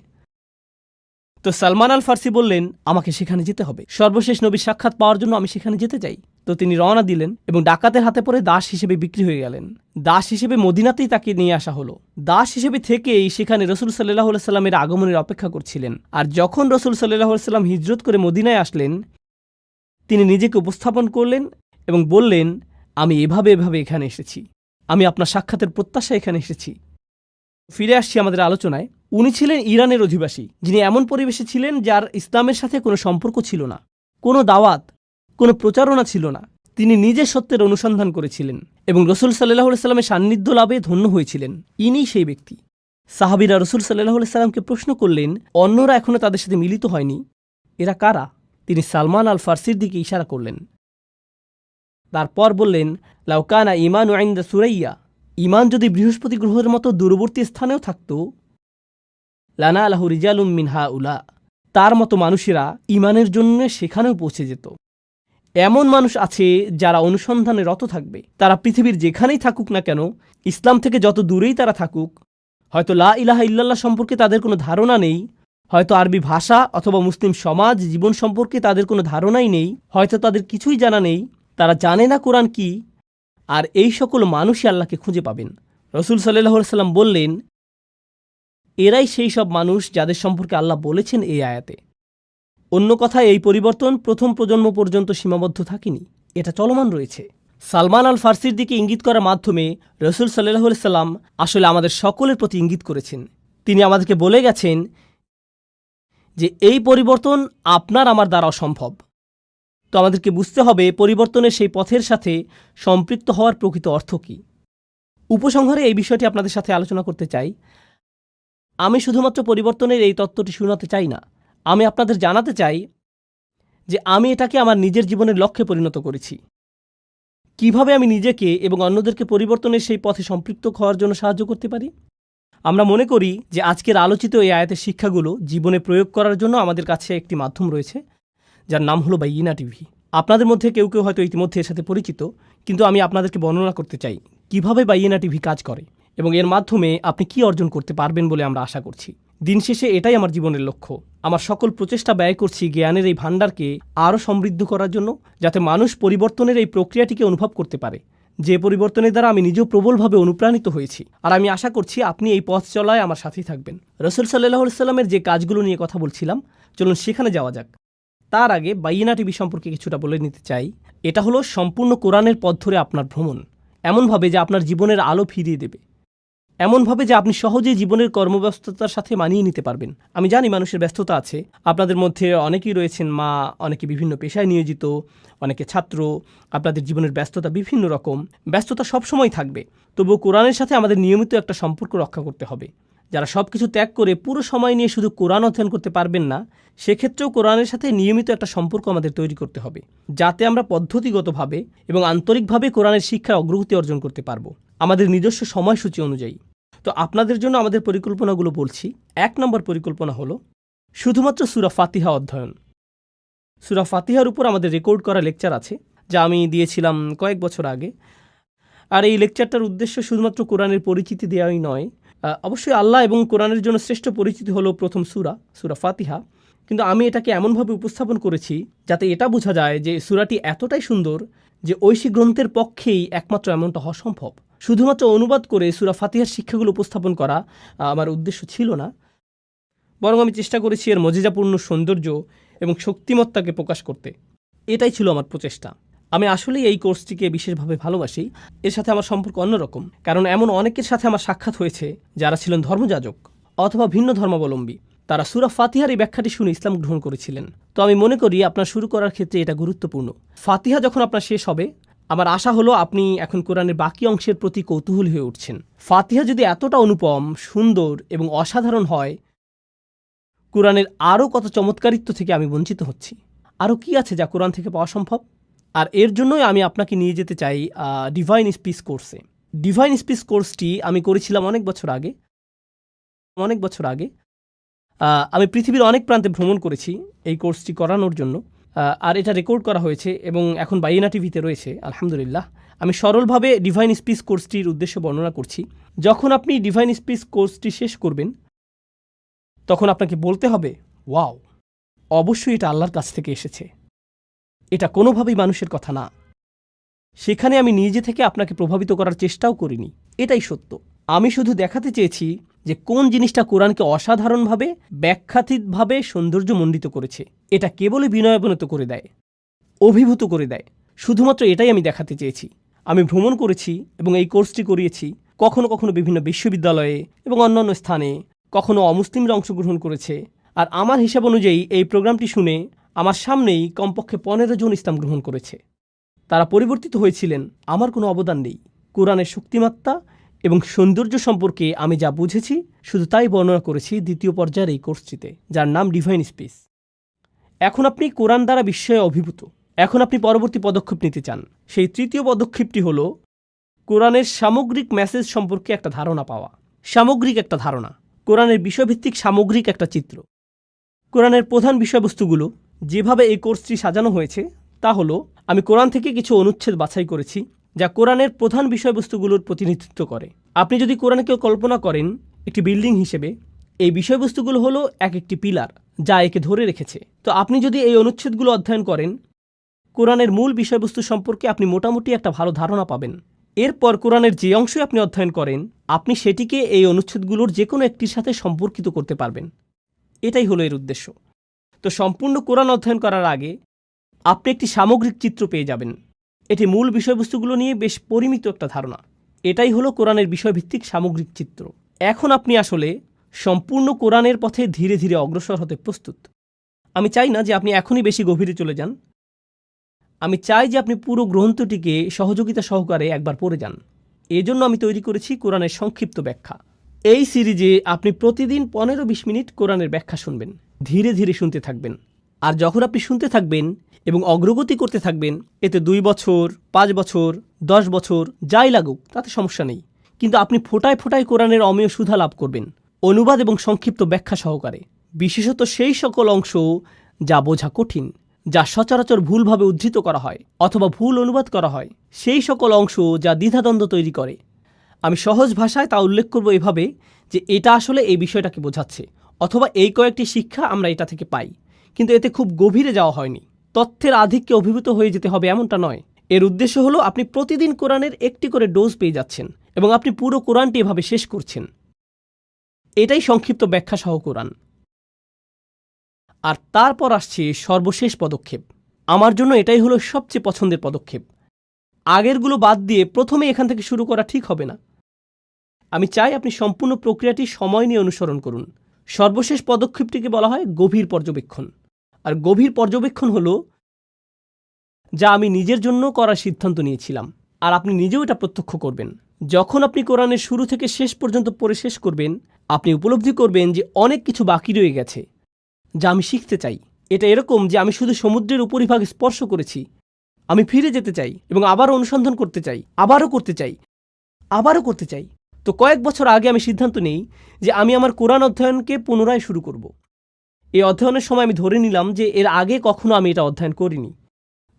তো সালমান আল ফারসি বললেন, আমাকে সেখানে যেতে হবে। সর্বশেষ নবীর সাক্ষাৎ পাওয়ার জন্য আমি সেখানে যেতে চাই। তো তিনি রওনা দিলেন এবং ডাকাতের হাতে পড়ে দাস হিসেবে বিক্রি হয়ে গেলেন। দাস হিসেবে মদিনাতেই তাকে নিয়ে আসা হলো। দাস হিসেবে থেকেই সেখানে রাসূল সাল্লাল্লাহু আলাইহি সাল্লামের আগমনের অপেক্ষা করছিলেন। আর যখন রাসূল সাল্লাল্লাহু আলাইহি সাল্লাম হিজরত করে মদিনায় আসলেন, তিনি নিজেকে উপস্থাপন করলেন এবং বললেন, আমি এভাবে এখানে এসেছি। আমি আপনার সাক্ষাতের প্রত্যাশায় এখানে এসেছি। ফিরে আসছি আমাদের আলোচনায়। উনি ছিলেন ইরানের অধিবাসী, যিনি এমন পরিবেশে ছিলেন যার ইসলামের সাথে কোনো সম্পর্ক ছিল না, কোনো দাওয়াত, কোনো প্রচারণা ছিল না। তিনি নিজে সত্যের অনুসন্ধান করেছিলেন এবং রাসূল সাল্লাল্লাহু আলাইহি সাল্লামের সান্নিধ্য লাভে ধন্য হয়েছিলেন। ইনিই সেই ব্যক্তি। সাহাবীরা রাসূল সাল্লাল্লাহু আলাইহি সাল্লামকে প্রশ্ন করলেন, অন্যরা এখনও তাদের সাথে মিলিত হয়নি, এরা কারা? তিনি সালমান আল ফারসির দিকে ইশারা করলেন। তারপর বললেন, লাউ কানা ঈমানু ইনদা সুরাইয়া, ঈমান যদি বৃহস্পতি গ্রহের মতো দূরবর্তী স্থানেও থাকত, লানা আলাহু রিজালুম মিন হাউলা, তার মতো মানুষেরা ঈমানের জন্য সেখানেও পৌঁছে যেত। এমন মানুষ আছে যারা অনুসন্ধানে রত থাকবে। তারা পৃথিবীর যেখানেই থাকুক না কেন, ইসলাম থেকে যত দূরেই তারা থাকুক, হয়তো লা ইলাহা ইল্লাল্লাহ সম্পর্কে তাদের কোনো ধারণা নেই, হয়তো আরবি ভাষা অথবা মুসলিম সমাজ জীবন সম্পর্কে তাদের কোনো ধারণাই নেই, হয়তো তাদের কিছুই জানা নেই, তারা জানে না কোরআন কি, আর এই সকল মানুষই আল্লাহকে খুঁজে পাবেন। রাসূল সাল্লাল্লাহু আলাইহি সাল্লাম বললেন, এরাই সেই সব মানুষ যাদের সম্পর্কে আল্লাহ বলেছেন এই আয়াতে। অন্য কথায় এই পরিবর্তন প্রথম প্রজন্ম পর্যন্ত সীমাবদ্ধ থাকেনি, এটা চলমান রয়েছে। সালমান আল ফারসির দিকে ইঙ্গিত করার মাধ্যমে রাসূল সাল্লাল্লাহু আলাইহি সাল্লাম আসলে আমাদের সকলের প্রতি ইঙ্গিত করেছেন। তিনি আমাদেরকে বলে গেছেন যে এই পরিবর্তন আপনার আমার দ্বারা অসম্ভব। তো আমাদেরকে বুঝতে হবে পরিবর্তনের সেই পথের সাথে সম্পৃক্ত হওয়ার প্রকৃত অর্থ কী। উপসংহারে এই বিষয়টি আপনাদের সাথে আলোচনা করতে চাই। আমি শুধুমাত্র পরিবর্তনের এই তত্ত্বটি শোনাতে চাই না, আমি আপনাদের জানাতে চাই যে আমি এটাকে আমার নিজের জীবনের লক্ষ্যে পরিণত করেছি। কিভাবে আমি নিজেকে এবং অন্যদেরকে পরিবর্তনের সেই পথে সম্পৃক্ত হওয়ার জন্য সাহায্য করতে পারি? আমরা মনে করি যে আজকের আলোচিত এই আয়াতের শিক্ষাগুলো জীবনে প্রয়োগ করার জন্য আমাদের কাছে একটি মাধ্যম রয়েছে, যার নাম হলো বাইয়িনা টিভি। আপনাদের মধ্যে কেউ কেউ হয়তো ইতিমধ্যে এর সাথে পরিচিত, কিন্তু আমি আপনাদেরকে বর্ণনা করতে চাই কিভাবে বাইয়িনা টিভি কাজ করে এবং এর মাধ্যমে আপনি কি অর্জন করতে পারবেন বলে আমরা আশা করছি। দিন শেষে এটাই আমার জীবনের লক্ষ্য। আমার সকল প্রচেষ্টা ব্যয় করছি জ্ঞানের এই ভাণ্ডারকে আরও সমৃদ্ধ করার জন্য, যাতে মানুষ পরিবর্তনের এই প্রক্রিয়াটিকে অনুভব করতে পারে, যে পরিবর্তনের দ্বারা আমি নিজেও প্রবলভাবে অনুপ্রাণিত হয়েছি। আর আমি আশা করছি আপনি এই পথ চলায় আমার সাথেই থাকবেন। রাসূল সাল্লাল্লাহু আলাইহি সাল্লামের যে কাজগুলো নিয়ে কথা বলছিলাম, চলুন সেখানে যাওয়া যাক। তার আগে বাইয়িনা টিভি সম্পর্কে কিছুটা বলে নিতে চাই। এটা হলো সম্পূর্ণ কোরআনের পথ ধরে আপনার ভ্রমণ, এমনভাবে যে আপনার জীবনের আলো ফিরিয়ে দেবে, এমনভাবে যে আপনি সহজেই জীবনের কর্মব্যস্ততার সাথে মানিয়ে নিতে পারবেন। আমি জানি মানুষের ব্যস্ততা আছে, আপনাদের মধ্যে অনেকেই রয়েছেন মা, অনেকে বিভিন্ন পেশায় নিয়োজিত, অনেকে ছাত্র। আপনাদের জীবনের ব্যস্ততা বিভিন্ন রকম, ব্যস্ততা সবসময় থাকবে। তবুও কোরআনের সাথে আমাদের নিয়মিত একটা সম্পর্ক রক্ষা করতে হবে। যারা সব কিছু ত্যাগ করে পুরো সময় নিয়ে শুধু কোরআন অধ্যয়ন করতে পারবেন না, সেক্ষেত্রেও কোরআনের সাথে নিয়মিত একটা সম্পর্ক আমাদের তৈরি করতে হবে, যাতে আমরা পদ্ধতিগতভাবে এবং আন্তরিকভাবে কোরআনের শিক্ষায় অগ্রগতি অর্জন করতে পারবো আমাদের নিজস্ব সময়সূচি অনুযায়ী। তো আপনাদের জন্য আমাদের পরিকল্পনাগুলো বলছি। 1 নম্বর পরিকল্পনা হলো শুধুমাত্র সূরা ফাতিহা অধ্যয়ন। সূরা ফাতিহার উপর আমাদের রেকর্ড করা লেকচার আছে, যা আমি দিয়েছিলাম কয়েক বছর আগে। আর এই লেকচারটার উদ্দেশ্য শুধুমাত্র কোরআনের পরিচিতি দেওয়াই নয়। অবশ্যই আল্লাহ এবং কোরআনের জন্য শ্রেষ্ঠ পরিচিতি হলো প্রথম সূরা ফাতিহা, কিন্তু আমি এটাকে এমনভাবে উপস্থাপন করেছি যাতে এটা বোঝা যায় যে সূরাটি এতটাই সুন্দর যে ঐশী গ্রন্থের পক্ষেই একমাত্র এমনটা হওয়া সম্ভব। শুধুমাত্র অনুবাদ করে সূরা ফাতিহার শিক্ষাগুলো উপস্থাপন করা আমার উদ্দেশ্য ছিল না, বরং আমি চেষ্টা করেছি এর মজিজাপূর্ণ সৌন্দর্য এবং শক্তিমত্তাকে প্রকাশ করতে। এটাই ছিল আমার প্রচেষ্টা। আমি আসলেই এই কোর্সটিকে বিশেষভাবে ভালোবাসি। এর সাথে আমার সম্পর্ক অন্যরকম, কারণ এমন অনেকের সাথে আমার সাক্ষাৎ হয়েছে যারা ছিলেন ধর্মযাজক অথবা ভিন্ন ধর্মাবলম্বী। তারা সূরা ফাতিহার এই ব্যাখ্যাটি শুনে ইসলাম গ্রহণ করেছিলেন। তো আমি মনে করি আপনার শুরু করার ক্ষেত্রে এটা গুরুত্বপূর্ণ। ফাতিহা যখন আপনার শেষ হবে, আমার আশা হলো আপনি এখন কোরআনের বাকি অংশের প্রতি কৌতূহলী হয়ে উঠছেন। ফাতিহা যদি এতটা অনুপম, সুন্দর এবং অসাধারণ হয়, কোরআনের আরও কত চমৎকারিত্ব থেকে আমি বঞ্চিত হচ্ছি। আরও কি আছে যা কোরআন থেকে পাওয়া সম্ভব? আর এর জন্যই আমি আপনাকে নিয়ে যেতে চাই ডিভাইন স্পিচ কোর্সে। ডিভাইন স্পিচ কোর্সটি আমি করেছিলাম অনেক বছর আগে। আমি পৃথিবীর অনেক প্রান্তে ভ্রমণ করেছি এই কোর্সটি করানোর জন্য, আর এটা রেকর্ড করা হয়েছে এবং এখন বাইয়িনা টিভিতে রয়েছে, আলহামদুলিল্লাহ। আমি সরলভাবে ডিভাইন স্পিচ কোর্সটির উদ্দেশ্য বর্ণনা করছি। যখন আপনি ডিভাইন স্পিচ কোর্সটি শেষ করবেন, তখন আপনাকে বলতে হবে, ওয়াও, অবশ্যই এটা আল্লাহর কাছ থেকে এসেছে, এটা কোনোভাবেই মানুষের কথা না। সেখানে আমি নিজে থেকে আপনাকে প্রভাবিত করার চেষ্টাও করিনি, এটাই সত্য। আমি শুধু দেখাতে চেয়েছি যে কোন জিনিসটা কোরআনকে অসাধারণভাবে, ব্যাখ্যাতীতভাবে সৌন্দর্যমণ্ডিত করেছে। এটা কেবলই বিনয়াবনত করে দেয়, অভিভূত করে দেয়। শুধুমাত্র এটাই আমি দেখাতে চেয়েছি। আমি ভ্রমণ করেছি এবং এই কোর্সটি করিয়েছি, কখনো কখনো বিভিন্ন বিশ্ববিদ্যালয়ে এবং অন্যান্য স্থানে, কখনো অমুসলিমরা অংশগ্রহণ করেছে। আর আমার হিসাব অনুযায়ী এই প্রোগ্রামটি শুনে আমার সামনেই কমপক্ষে 15 জন ইসলাম গ্রহণ করেছে। তারা পরিবর্তিত হয়েছিলেন। আমার কোনো অবদান নেই। কোরআনের শক্তিমাত্রা এবং সৌন্দর্য সম্পর্কে আমি যা বুঝেছি শুধু তাই বর্ণনা করেছি দ্বিতীয় পর্যায়ের এই কোর্সটিতে, যার নাম ডিভাইন স্পিচ। এখন আপনি কোরআন দ্বারা বিস্ময়ে অভিভূত। এখন আপনি পরবর্তী পদক্ষেপ নিতে চান। সেই তৃতীয় পদক্ষেপটি হল কোরআনের সামগ্রিক মেসেজ সম্পর্কে একটা ধারণা পাওয়া। সামগ্রিক একটা ধারণা, কোরআনের বিষয়ভিত্তিক সামগ্রিক একটা চিত্র। কোরআনের প্রধান বিষয়বস্তুগুলো যেভাবে এই কোর্সটি সাজানো হয়েছে তা হলো, আমি কোরআন থেকে কিছু অনুচ্ছেদ বাছাই করেছি যা কোরআনের প্রধান বিষয়বস্তুগুলোর প্রতিনিধিত্ব করে। আপনি যদি কোরআনকে কল্পনা করেন একটি বিল্ডিং হিসেবে, এই বিষয়বস্তুগুলো হলো এক একটি পিলার যা একে ধরে রেখেছে। তো আপনি যদি এই অনুচ্ছেদগুলো অধ্যয়ন করেন, কোরআনের মূল বিষয়বস্তু সম্পর্কে আপনি মোটামুটি একটা ভালো ধারণা পাবেন। এরপর কোরআনের যে অংশে আপনি অধ্যয়ন করেন, আপনি সেটিকে এই অনুচ্ছেদগুলোর যে কোনো একটির সাথে সম্পর্কিত করতে পারবেন। এটাই হলো এর উদ্দেশ্য। তো সম্পূর্ণ কোরআন অধ্যয়ন করার আগে আপনি একটি সামগ্রিক চিত্র পেয়ে যাবেন। এটি মূল বিষয়বস্তুগুলো নিয়ে বেশ পরিমিত একটা ধারণা। এটাই হলো কোরআনের বিষয়ভিত্তিক সামগ্রিক চিত্র। এখন আপনি আসলে সম্পূর্ণ কোরআনের পথে ধীরে ধীরে অগ্রসর হতে প্রস্তুত। আমি চাই না যে আপনি এখনই বেশি গভীরে চলে যান। আমি চাই যে আপনি পুরো গ্রন্থটিকে সহযোগিতা সহকারে একবার পড়ে যান। এজন্য আমি তৈরি করেছি কোরআনের সংক্ষিপ্ত ব্যাখ্যা। এই সিরিজে আপনি প্রতিদিন 15-20 মিনিট কোরআনের ব্যাখ্যা শুনবেন। ধীরে ধীরে শুনতে থাকবেন। আর যখন আপনি শুনতে থাকবেন এবং অগ্রগতি করতে থাকবেন, এতে 2 বছর, 5 বছর, 10 বছর যাই লাগুক তাতে সমস্যা নেই। কিন্তু আপনি ফোঁটায় ফোঁটায় কোরআনের অমেয় সুধা লাভ করবেন, অনুবাদ এবং সংক্ষিপ্ত ব্যাখ্যা সহকারে, বিশেষত সেই সকল অংশ যা বোঝা কঠিন, যা সচরাচর ভুলভাবে উদ্ধৃত করা হয় অথবা ভুল অনুবাদ করা হয়, সেই সকল অংশ যা দ্বিধাদ্বন্দ্ব তৈরি করে। আমি সহজ ভাষায় তা উল্লেখ করব এভাবে যে এটা আসলে এই বিষয়টাকে বোঝাচ্ছে, অথবা এই কয়েকটি শিক্ষা আমরা এটা থেকে পাই, কিন্তু এতে খুব গভীরে যাওয়া হয়নি। তথ্যের আধিক্যে অভিভূত হয়ে যেতে হবে এমনটা নয়। এর উদ্দেশ্য হলো আপনি প্রতিদিন কোরআনের একটি করে ডোজ পেয়ে যাচ্ছেন এবং আপনি পুরো কোরআনটি এভাবে শেষ করছেন। এটাই সংক্ষিপ্ত ব্যাখ্যা সহ কোরআন। আর তারপর আসছে সর্বশেষ পদক্ষেপ। আমার জন্য এটাই হলো সবচেয়ে পছন্দের পদক্ষেপ। আগেরগুলো বাদ দিয়ে প্রথমে এখান থেকে শুরু করা ঠিক হবে না। আমি চাই আপনি সম্পূর্ণ প্রক্রিয়াটি সময় নিয়ে অনুসরণ করুন। সর্বশেষ পদক্ষেপটিকে বলা হয় গভীর পর্যবেক্ষণ। আর গভীর পর্যবেক্ষণ হলো যা আমি নিজের জন্য করার সিদ্ধান্ত নিয়েছিলাম, আর আপনি নিজেও এটা প্রত্যক্ষ করবেন। যখন আপনি কোরআনের শুরু থেকে শেষ পর্যন্ত পড়ে শেষ করবেন, আপনি উপলব্ধি করবেন যে অনেক কিছু বাকি রয়ে গেছে যা আমি শিখতে চাই। এটা এরকম যে আমি শুধু সমুদ্রের উপরিভাগ স্পর্শ করেছি। আমি ফিরে যেতে চাই এবং আবারও অনুসন্ধান করতে চাই, আবারও করতে চাই, আবারও করতে চাই। তো কয়েক বছর আগে আমি সিদ্ধান্ত নেই যে আমি আমার কোরআন অধ্যয়নকে পুনরায় শুরু করব। এই অধ্যয়নের সময় আমি ধরে নিলাম যে এর আগে কখনো আমি এটা অধ্যয়ন করিনি,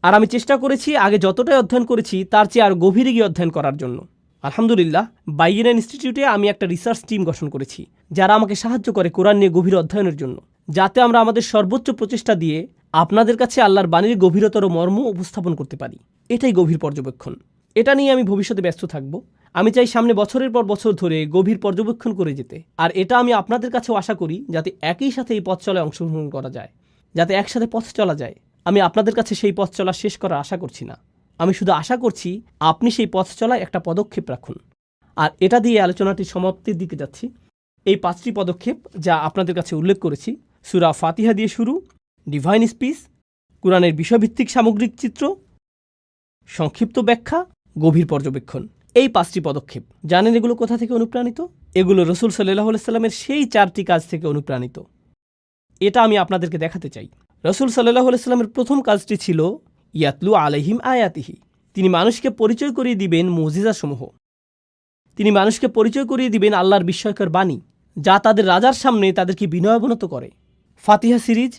আর আমি চেষ্টা করেছি আগে যতটাই অধ্যয়ন করেছি তার চেয়ে আর গভীরে গিয়ে অধ্যয়ন করার জন্য। আলহামদুলিল্লাহ, বাইয়েনা ইনস্টিটিউটে আমি একটা রিসার্চ টিম গঠন করেছি যারা আমাকে সাহায্য করে কোরআন নিয়ে গভীর অধ্যয়নের জন্য, যাতে আমরা আমাদের সর্বোচ্চ প্রচেষ্টা দিয়ে আপনাদের কাছে আল্লাহর বাণীর গভীরতর মর্ম উপস্থাপন করতে পারি। এটাই গভীর পর্যবেক্ষণ। এটা নিয়ে আমি ভবিষ্যতে ব্যস্ত থাকব। আমি চাই সামনে বছরের পর বছর ধরে গভীর পর্যবেক্ষণ করে যেতে, আর এটা আমি আপনাদের কাছেও আশা করি যাতে একই সাথে এই পথ চলায় অংশগ্রহণ করা যায়, যাতে একসাথে পথ চলা যায়। আমি আপনাদের কাছে সেই পথ চলা শেষ করার আশা করছি না। আমি শুধু আশা করছি আপনি সেই পথ চলায় একটা পদক্ষেপ রাখুন। আর এটা দিয়ে আলোচনাটির সমাপ্তির দিকে যাচ্ছি। এই 5টি পদক্ষেপ যা আপনাদের কাছে উল্লেখ করেছি, সূরা ফাতিহা দিয়ে শুরু, ডিভাইন স্পিচ, কোরআনের বিষয়ভিত্তিক সামগ্রিক চিত্র, সংক্ষিপ্ত ব্যাখ্যা, গভীর পর্যবেক্ষণ, এই 5টি পদক্ষেপ। জানেন এগুলো কোথা থেকে অনুপ্রাণিত? এগুলো রাসূল সাল্লাল্লাহু আলাইহি সাল্লামের সেই 4টি কাজ থেকে অনুপ্রাণিত। এটা আমি আপনাদেরকে দেখাতে চাই। রাসূল সাল্লাল্লাহু আলাইহি সাল্লামের প্রথম কাজটি ছিল ইয়াতলু আলাইহিম আয়াতিহি। তিনি মানুষকে পরিচয় করিয়ে দিবেন মুজিজাসমূহ। তিনি মানুষকে পরিচয় করিয়ে দিবেন আল্লাহর বিস্ময়কর বাণী, যা তাদের রাজার সামনে তাদেরকে বিনয়াবনত করে। ফাতিহা সিরিজ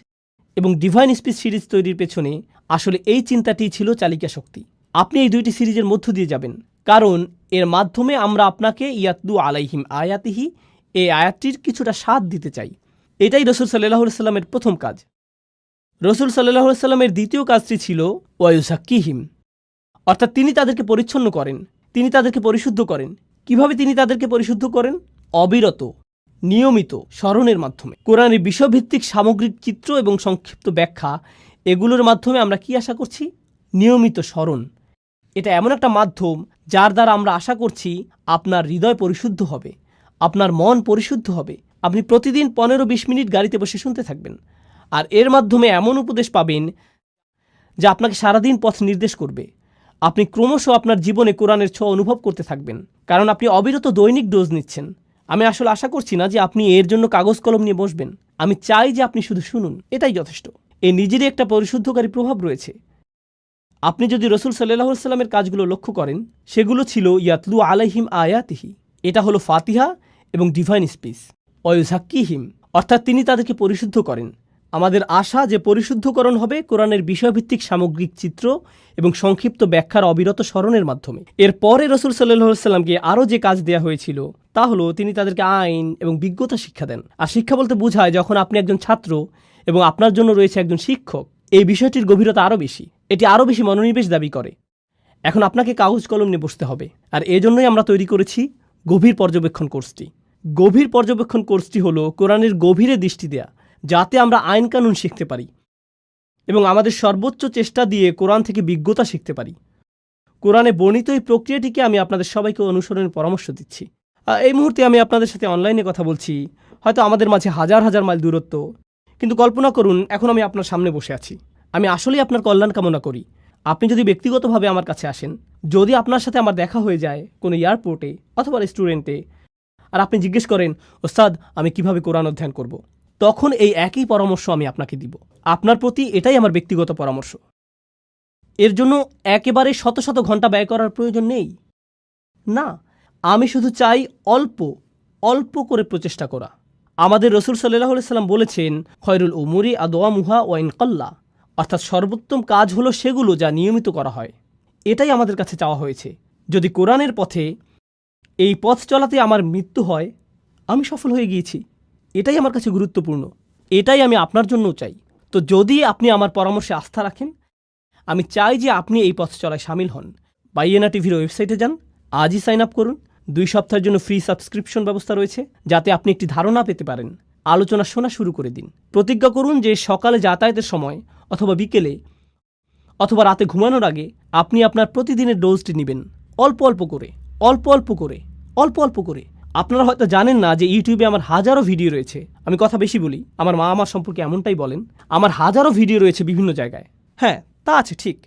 এবং ডিভাইন স্পিচ সিরিজ তৈরির পেছনে আসলে এই চিন্তাটিই ছিল চালিকা শক্তি। আপনি এই 2টি সিরিজের মধ্য দিয়ে যাবেন, কারণ এর মাধ্যমে আমরা আপনাকে ইয়াতলু আলাইহিম আয়াতিহি এই আয়াতটির কিছুটা স্বাদ দিতে চাই। এটাই রাসূল সাল্লাল্লাহু আলাইহি সাল্লামের প্রথম কাজ। রাসূল সাল্লাল্লাহু আলাইহি সাল্লামের দ্বিতীয় কাজটি ছিল ওয়ায়ুযাক্কিহিম, অর্থাৎ তিনি তাদেরকে পরিচ্ছন্ন করেন, তিনি তাদেরকে পরিশুদ্ধ করেন। কিভাবে তিনি তাদেরকে পরিশুদ্ধ করেন? অবিরত, নিয়মিত স্মরণের মাধ্যমে। কোরআনের বিষয়ভিত্তিক সামগ্রিক চিত্র এবং সংক্ষিপ্ত ব্যাখ্যা, এগুলোর মাধ্যমে আমরা কি আশা করছি? নিয়মিত স্মরণ। এটা এমন একটা মাধ্যম যার দ্বারা আমরা আশা করছি আপনার হৃদয় পরিশুদ্ধ হবে, আপনার মন পরিশুদ্ধ হবে। আপনি প্রতিদিন 15-20 মিনিট গাড়িতে বসে শুনতে থাকবেন, আর এর মাধ্যমে এমন উপদেশ পাবেন যা আপনাকে সারাদিন পথ নির্দেশ করবে। আপনি ক্রমশ আপনার জীবনে কোরআনের ছোঁয়া অনুভব করতে থাকবেন, কারণ আপনি অবিরত দৈনিক ডোজ নিচ্ছেন। আমি আসলে আশা করছি না যে আপনি এর জন্য কাগজ কলম নিয়ে বসবেন। আমি চাই যে আপনি শুধু শুনুন, এটাই যথেষ্ট। এই নিজেরই একটা পরিশুদ্ধকারী প্রভাব রয়েছে। আপনি যদি রাসূল সাল্লাল্লাহু আলাইহি সাল্লামের কাজগুলো লক্ষ্য করেন, সেগুলো ছিল ইয়াতলু আলাইহিম আয়াতিহি, এটা হলো ফাতিহা এবং ডিভাইন স্পিচ। ওয়ায়ুযাক্কিহিম, অর্থাৎ তিনি তাদেরকে পরিশুদ্ধ করেন। আমাদের আশা যে পরিশুদ্ধকরণ হবে কোরআনের বিষয়ভিত্তিক সামগ্রিক চিত্র এবং সংক্ষিপ্ত ব্যাখ্যার অবিরত স্মরণের মাধ্যমে। এরপরে রাসূল সাল্লাল্লাহু আলাইহি সাল্লামকে আরও যে কাজ দেয়া হয়েছিল তা হলো তিনি তাদেরকে আইন এবং বিজ্ঞতা শিক্ষা দেন। আর শিক্ষা বলতে বোঝায় যখন আপনি একজন ছাত্র এবং আপনার জন্য রয়েছে একজন শিক্ষক। এই বিষয়টির গভীরতা আরও বেশি, এটি আরও বেশি মনোনিবেশ দাবি করে। এখন আপনাকে কাগজ কলম নিয়ে বসতে হবে, আর এজন্যই আমরা তৈরি করেছি গভীর পর্যবেক্ষণ কোর্সটি। গভীর পর্যবেক্ষণ কোর্সটি হলো কোরআনের গভীরে দৃষ্টি দেয়া, যাতে আমরা আইন কানুন শিখতে পারি এবং আমাদের সর্বোচ্চ চেষ্টা দিয়ে কোরআন থেকে বিজ্ঞতা শিখতে পারি। কোরআনে বর্ণিত এই প্রক্রিয়াটিকে আমি আপনাদের সবাইকে অনুসরণের পরামর্শ দিচ্ছি। এই মুহূর্তে আমি আপনাদের সাথে অনলাইনে কথা বলছি, হয়তো আমাদের মাঝে হাজার হাজার মাইল দূরত্ব, কিন্তু কল্পনা করুন এখন আমি আপনার সামনে বসে আছি। আমি আসলেই আপনার কল্যাণ কামনা করি। আপনি যদি ব্যক্তিগতভাবে আমার কাছে আসেন, যদি আপনার সাথে আমার দেখা হয়ে যায় কোনো এয়ারপোর্টে অথবা রেস্টুরেন্টে, আর আপনি জিজ্ঞেস করেন, ওস্তাদ আমি কিভাবে কোরআন অধ্যয়ন করব, তখন এই একই পরামর্শ আমি আপনাকে দিব। আপনার প্রতি এটাই আমার ব্যক্তিগত পরামর্শ। এর জন্য একেবারে শত শত ঘন্টা ব্যয় করার প্রয়োজন নেই। না, আমি শুধু চাই অল্প অল্প করে প্রচেষ্টা করা। আমাদের রসুল সাল্লাল্লাহু আলাইহি সাল্লাম বলেছেন, খয়রুল উমুরি আদওয়ামুহা ওয়া ইন কাল্লা, অর্থাৎ সর্বোত্তম কাজ হলো সেগুলো যা নিয়মিত করা হয়। এটাই আমাদের কাছে চাওয়া হয়েছে। যদি কোরআনের পথে এই পথ চলাতে আমার মৃত্যু হয়, আমি সফল হয়ে গিয়েছি। এটাই আমার কাছে গুরুত্বপূর্ণ, এটাই আমি আপনার জন্যও চাই। তো যদি আপনি আমার পরামর্শে আস্থা রাখেন, আমি চাই যে আপনি এই পথ চলায় সামিল হন। বাইয়েনা টিভির ওয়েবসাইটে যান, আজই সাইন আপ করুন। 2 সপ্তাহের জন্য ফ্রি সাবস্ক্রিপশন ব্যবস্থা রয়েছে, যাতে আপনি একটি ধারণা পেতে পারেন। আলোচনা শোনা শুরু করে দিন। প্রতিজ্ঞা করুন যে সকালে যাতায়াতের সময় অথবা বিকেলে অথবা রাতে ঘুমানোর আগে আপনি আপনার প্রতিদিনের ডোজটি নেবেন, অল্প অল্প করে, অল্প অল্প করে, অল্প অল্প করে। আপনারা হয়তো জানেন না যে ইউটিউবে আমার হাজারো ভিডিও রয়েছে। আমি কথা বেশি বলি, আমার মা আমার সম্পর্কে এমনটাই বলেন। আমার হাজারো ভিডিও রয়েছে বিভিন্ন জায়গায়। হ্যাঁ, তা আছে ঠিক,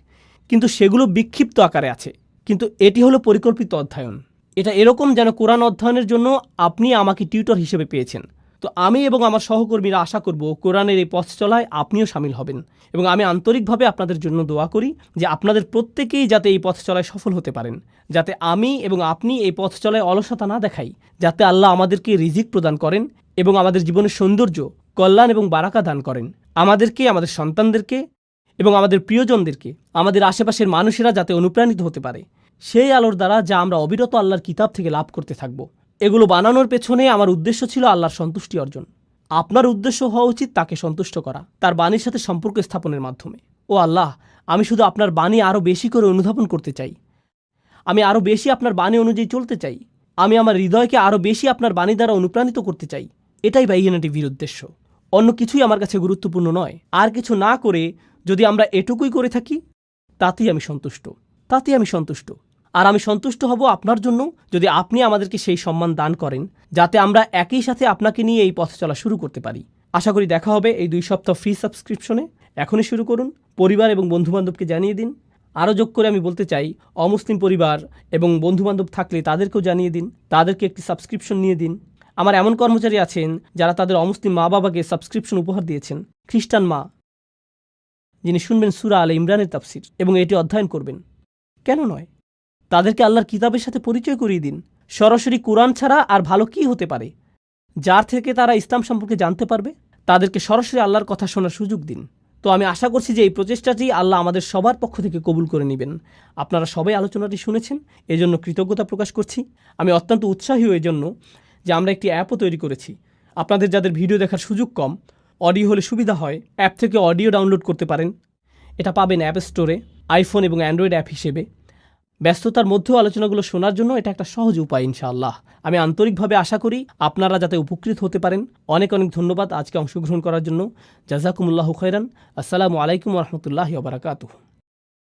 কিন্তু সেগুলো বিক্ষিপ্ত আকারে আছে। কিন্তু এটি হলো পরিকল্পিত অধ্যয়ন। এটা এরকম যেন কোরআন অধ্যয়নের জন্য আপনি আমাকে টিউটর হিসেবে পেয়েছেন। তো আমি এবং আমার সহকর্মীরা আশা করব কোরআনের এই পথ চলায় আপনিও সামিল হবেন। এবং আমি আন্তরিকভাবে আপনাদের জন্য দোয়া করি যে আপনাদের প্রত্যেকেই যাতে এই পথ চলায় সফল হতে পারেন, যাতে আমি এবং আপনি এই পথ চলায় অলসতা না দেখাই, যাতে আল্লাহ আমাদেরকে রিজিক প্রদান করেন এবং আমাদের জীবনের সৌন্দর্য, কল্যাণ এবং বারাকা দান করেন। আমাদেরকে, আমাদের সন্তানদেরকে এবং আমাদের প্রিয়জনদেরকে, আমাদের আশেপাশের মানুষেরা যাতে অনুপ্রাণিত হতে পারে সেই আলোর দ্বারা, যা আমরা অবিরত আল্লাহর কিতাব থেকে লাভ করতে থাকব। এগুলো বানানোর পেছনে আমার উদ্দেশ্য ছিল আল্লাহর সন্তুষ্টি অর্জন। আপনার উদ্দেশ্য হওয়া উচিত তাকে সন্তুষ্ট করা, তার বাণীর সাথে সম্পর্ক স্থাপনের মাধ্যমে। ও আল্লাহ, আমি শুধু আপনার বাণী আরও বেশি করে অনুধাবন করতে চাই। আমি আরও বেশি আপনার বাণী অনুযায়ী চলতে চাই। আমি আমার হৃদয়কে আরও বেশি আপনার বাণী দ্বারা অনুপ্রাণিত করতে চাই। এটাই বাইয়েনা টিভির উদ্দেশ্য। অন্য কিছুই আমার কাছে গুরুত্বপূর্ণ নয়। আর কিছু না করে যদি আমরা এটুকুই করে থাকি, তাতেই আমি সন্তুষ্ট, তাতেই আমি সন্তুষ্ট। আর আমি সন্তুষ্ট হব আপনার জন্য যদি আপনি আমাদেরকে সেই সম্মান দান করেন, যাতে আমরা একই সাথে আপনাকে নিয়ে এই পথ চলা শুরু করতে পারি। আশা করি দেখা হবে এই 2 সপ্তাহ ফ্রি সাবস্ক্রিপশনে। এখনই শুরু করুন। পরিবার এবং বন্ধুবান্ধবকে জানিয়ে দিন। আরও যোগ করে আমি বলতে চাই, অমুসলিম পরিবার এবং বন্ধুবান্ধব থাকলে তাদেরকেও জানিয়ে দিন, তাদেরকে একটি সাবস্ক্রিপশন নিয়ে দিন। আমার এমন কর্মচারী আছেন যারা তাদের অমুসলিম মা বাবাকে সাবস্ক্রিপশন উপহার দিয়েছেন। খ্রিস্টান মা, যিনি শুনবেন সূরা আলে ইমরানের তাফসির এবং এটি অধ্যয়ন করবেন। কেন নয়? তাদেরকে আল্লাহর কিতাবের সাথে পরিচয় করিয়ে দিন। সরাসরি কোরআন ছাড়া আর ভালো কি হতে পারে যার থেকে তারা ইসলাম সম্পর্কে জানতে পারবে? তাদেরকে সরাসরি আল্লাহর কথা শোনার সুযোগ দিন। তো আমি আশা করছি যে এই প্রচেষ্টাটি আল্লাহ আমাদের সবার পক্ষ থেকে কবুল করে নেবেন। আপনারা সবাই আলোচনাটি শুনেছেন, এজন্য কৃতজ্ঞতা প্রকাশ করছি। আমি অত্যন্ত উৎসাহী এই জন্য যে আমরা একটি অ্যাপও তৈরি করেছি। আপনাদের যাদের ভিডিও দেখার সুযোগ কম, অডিও হলে সুবিধা হয়, অ্যাপ থেকে অডিও ডাউনলোড করতে পারেন। এটা পাবেন অ্যাপ স্টোরে, আইফোন এবং অ্যান্ড্রয়েড অ্যাপ হিসেবে। ব্যস্ততার মধ্যেও আলোচনাগুলো শোনার জন্য এটা একটা সহজ উপায় ইনশাআল্লাহ। আমি আন্তরিকভাবে আশা করি আপনারা যাতে উপকৃত হতে পারেন। অনেক অনেক ধন্যবাদ আজকে অংশগ্রহণ করার জন্য। জাযাকুমুল্লাহু খাইরান। আসসালামু আলাইকুম ওয়া রাহমাতুল্লাহি ওয়া বারাকাতুহু।